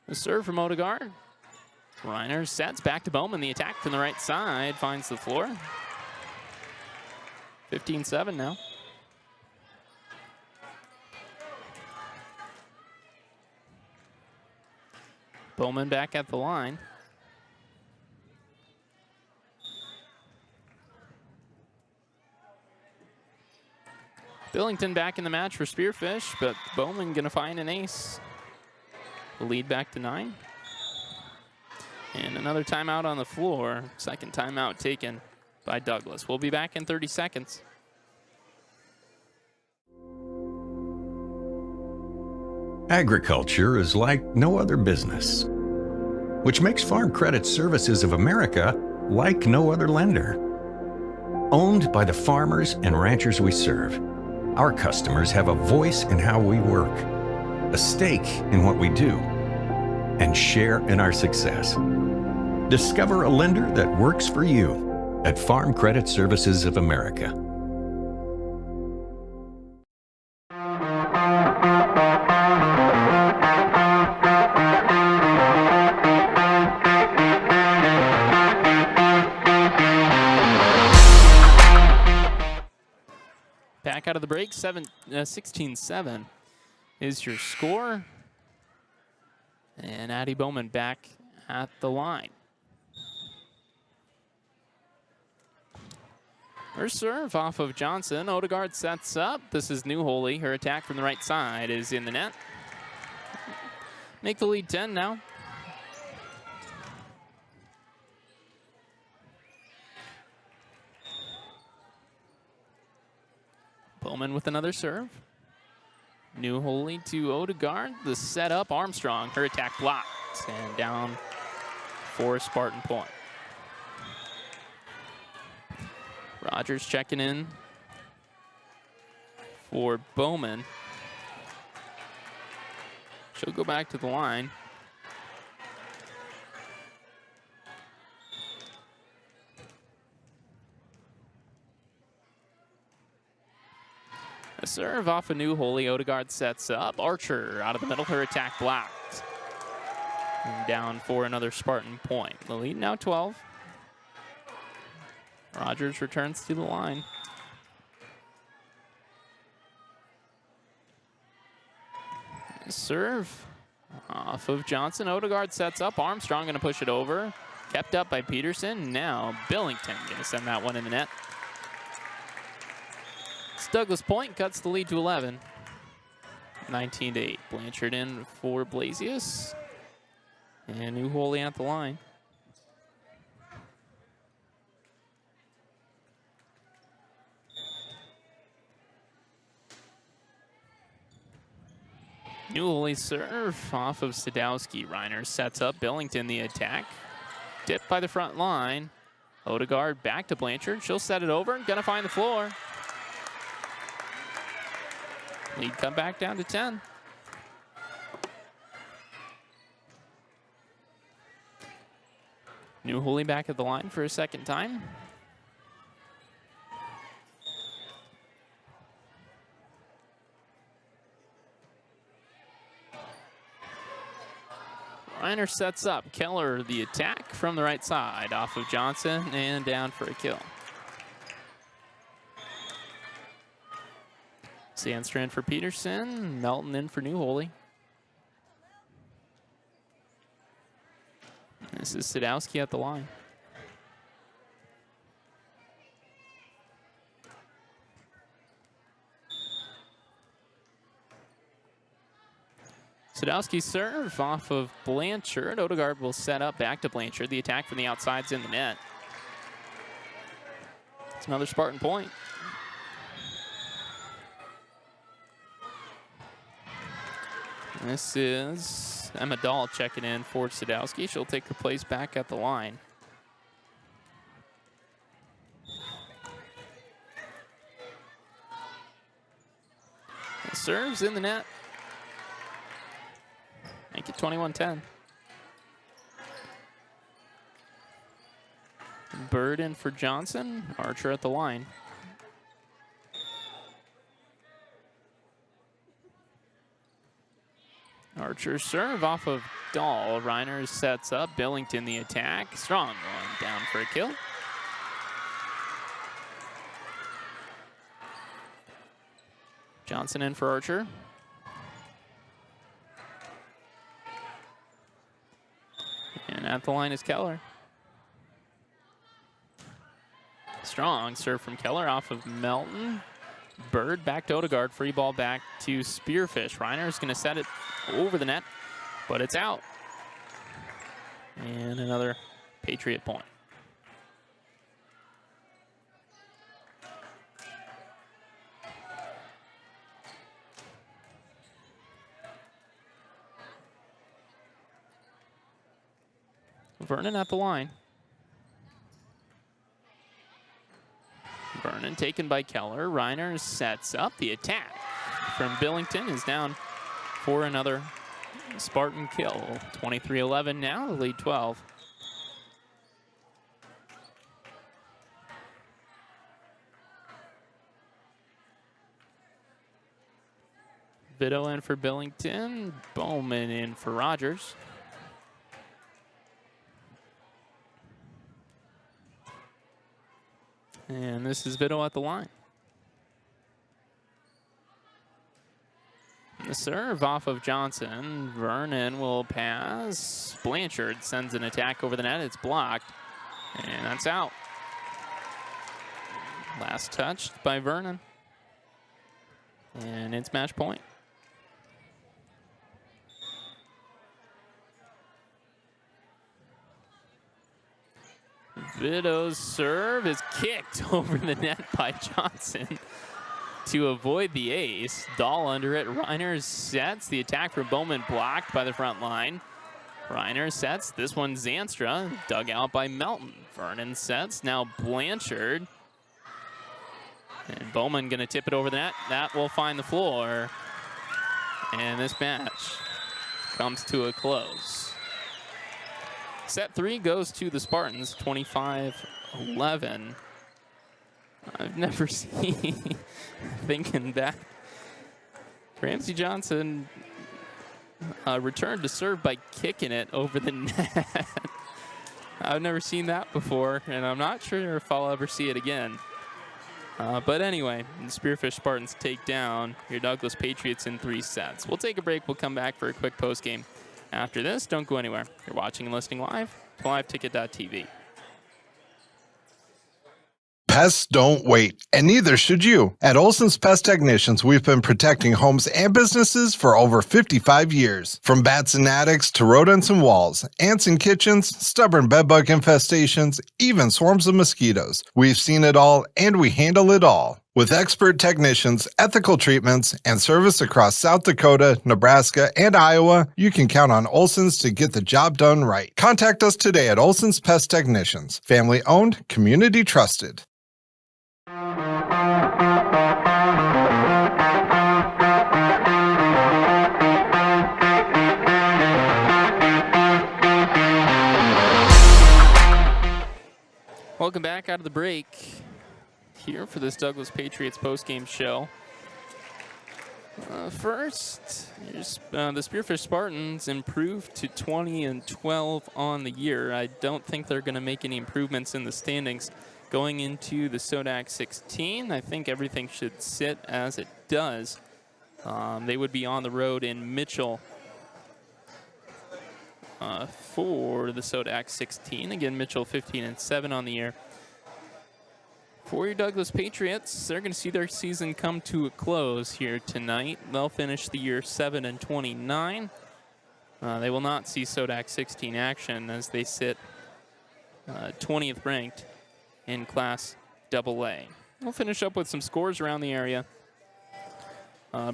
The serve from Odegaard. Reiner sets back to Bowman. The attack from the right side finds the floor. 15-7 now. Bowman back at the line. Billington back in the match for Spearfish, but Bowman gonna find an ace. The lead back to 9. And another timeout on the floor. Second timeout taken by Douglas. We'll be back in 30 seconds.
Agriculture is like no other business, which makes Farm Credit Services of America like no other lender. Owned by the farmers and ranchers we serve, our customers have a voice in how we work, a stake in what we do, and share in our success. Discover a lender that works for you at Farm Credit Services of America.
Back out of the break, 16-7 is your score. And Addie Bowman back at the line. Her serve off of Johnson. Odegaard sets up. This is New Holy. Her attack from the right side is in the net. Make the lead 10 now. Bowman with another serve. New Holy to Odegaard. The setup, Armstrong. Her attack blocked and down for Spartan point. Rogers checking in for Bowman. She'll go back to the line. A serve off a New Holy. Odegaard sets up. Archer out of the middle. Her attack blocked. And down for another Spartan point. The lead now 12. Rogers returns to the line. Serve off of Johnson. Odegaard sets up. Armstrong going to push it over. Kept up by Peterson. Now Billington going to send that one in the net. Douglas Point cuts the lead to 11. 19-8. Blanchard in for Blasius. And New Holy at the line. New Holy serve off of Sadowski. Reiner sets up. Billington the attack. Dipped by the front line. Odegaard back to Blanchard. She'll set it over. Gonna find the floor. Lead come back down to 10. New Holy back at the line for a second time. Reiner sets up. Keller the attack from the right side off of Johnson and down for a kill. Sandstrand for Peterson. Melton in for New Holy. This is Sadowski at the line. Sadowski serve off of Blanchard. Odegaard will set up back to Blanchard. The attack from the outside's in the net. It's another Spartan point. This is Emma Dahl checking in for Sadowski. She'll take her place back at the line. The serves in the net. Make it 21-10. Bird in for Johnson. Archer at the line. Archer serve off of Dahl. Reiner sets up. Billington the attack. Strong one down for a kill. Johnson in for Archer. And at the line is Keller. Strong serve from Keller off of Melton. Bird back to Odegaard. Free ball back to Spearfish. Reiner's going to set it over the net, but it's out. And another Patriot point. Vernon at the line. Vernon taken by Keller. Reiner sets up the attack from Billington, is down for another Spartan kill. 23-11 now, the lead 12. Vito in for Billington. Bowman in for Rogers. And this is Vito at the line. The serve off of Johnson. Vernon will pass. Blanchard sends an attack over the net. It's blocked. And that's out. Last touched by Vernon. And it's match point. Vito's serve is kicked over the net by Johnson to avoid the ace. Dahl under it. Reiner sets. The attack from Bowman blocked by the front line. Reiner sets. This one Zanstra, dug out by Melton. Vernon sets. Now Blanchard. And Bowman going to tip it over the net. That will find the floor. And this match comes to a close. Set 3 goes to the Spartans, 25-11. I've never seen, thinking back, Ramsey Johnson returned to serve by kicking it over the net. I've never seen that before, and I'm not sure if I'll ever see it again. But anyway, the Spearfish Spartans take down your Douglas Patriots in 3 sets. We'll take a break. We'll come back for a quick post game. After this, don't go anywhere. You're watching and listening live to liveticket.tv.
Pests don't wait, and neither should you. At Olson's Pest Technicians, we've been protecting homes and businesses for over 55 years. From bats and attics to rodents and walls, ants in kitchens, stubborn bedbug infestations, even swarms of mosquitoes. We've seen it all, and we handle it all. With expert technicians, ethical treatments, and service across South Dakota, Nebraska, and Iowa, you can count on Olson's to get the job done right. Contact us today at Olson's Pest Technicians. Family owned, community trusted.
Welcome back out of the break. Here for this Douglas Patriots postgame show. First, the Spearfish Spartans improved to 20-12 on the year. I don't think they're going to make any improvements in the standings going into the Sodak 16. I think everything should sit as it does. They would be on the road in Mitchell for the Sodak 16. Again, Mitchell 15-7 on the year. For your Douglas Patriots, they're going to see their season come to a close here tonight. They'll finish the year 7-29. They will not see Sodak 16 action as they sit 20th ranked in Class AA. We'll finish up with some scores around the area.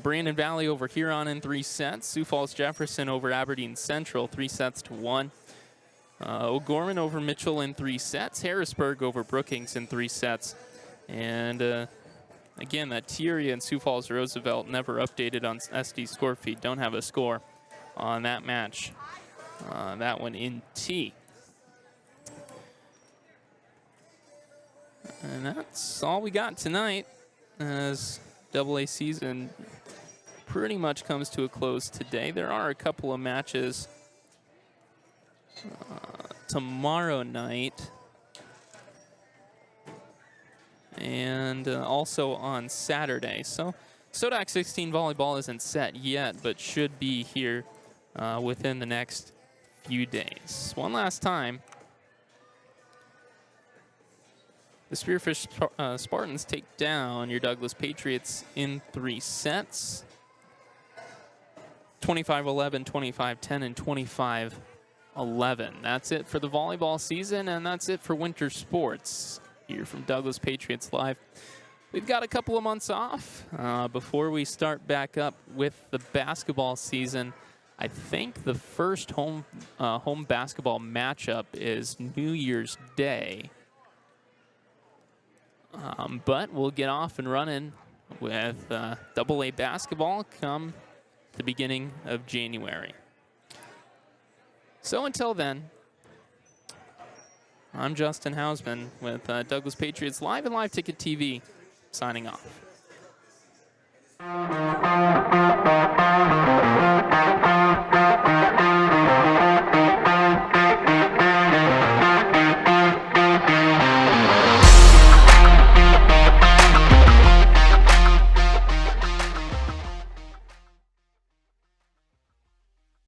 Brandon Valley over Huron in 3 sets. Sioux Falls Jefferson over Aberdeen Central, 3-1. O'Gorman over Mitchell in 3 sets. Harrisburg over Brookings in 3 sets. And again, that Tieria and Sioux Falls Roosevelt never updated on SD score feed. Don't have a score on that match. That one in T. And that's all we got tonight as AA season pretty much comes to a close today. There are a couple of matches tomorrow night and also on Saturday. So Sodak 16 volleyball isn't set yet, but should be here within the next few days. One last time. The Spearfish Spartans take down your Douglas Patriots in 3 sets. 25-11, 25-10, and 25-11. That's it for the volleyball season, and that's it for winter sports here from Douglas Patriots Live. We've got a couple of months off before we start back up with the basketball season. I think the first home basketball matchup is New Year's Day. But we'll get off and running with AA basketball come the beginning of January. So until then, I'm Justin Hausman with Douglas Patriots Live and Live Ticket TV, signing off.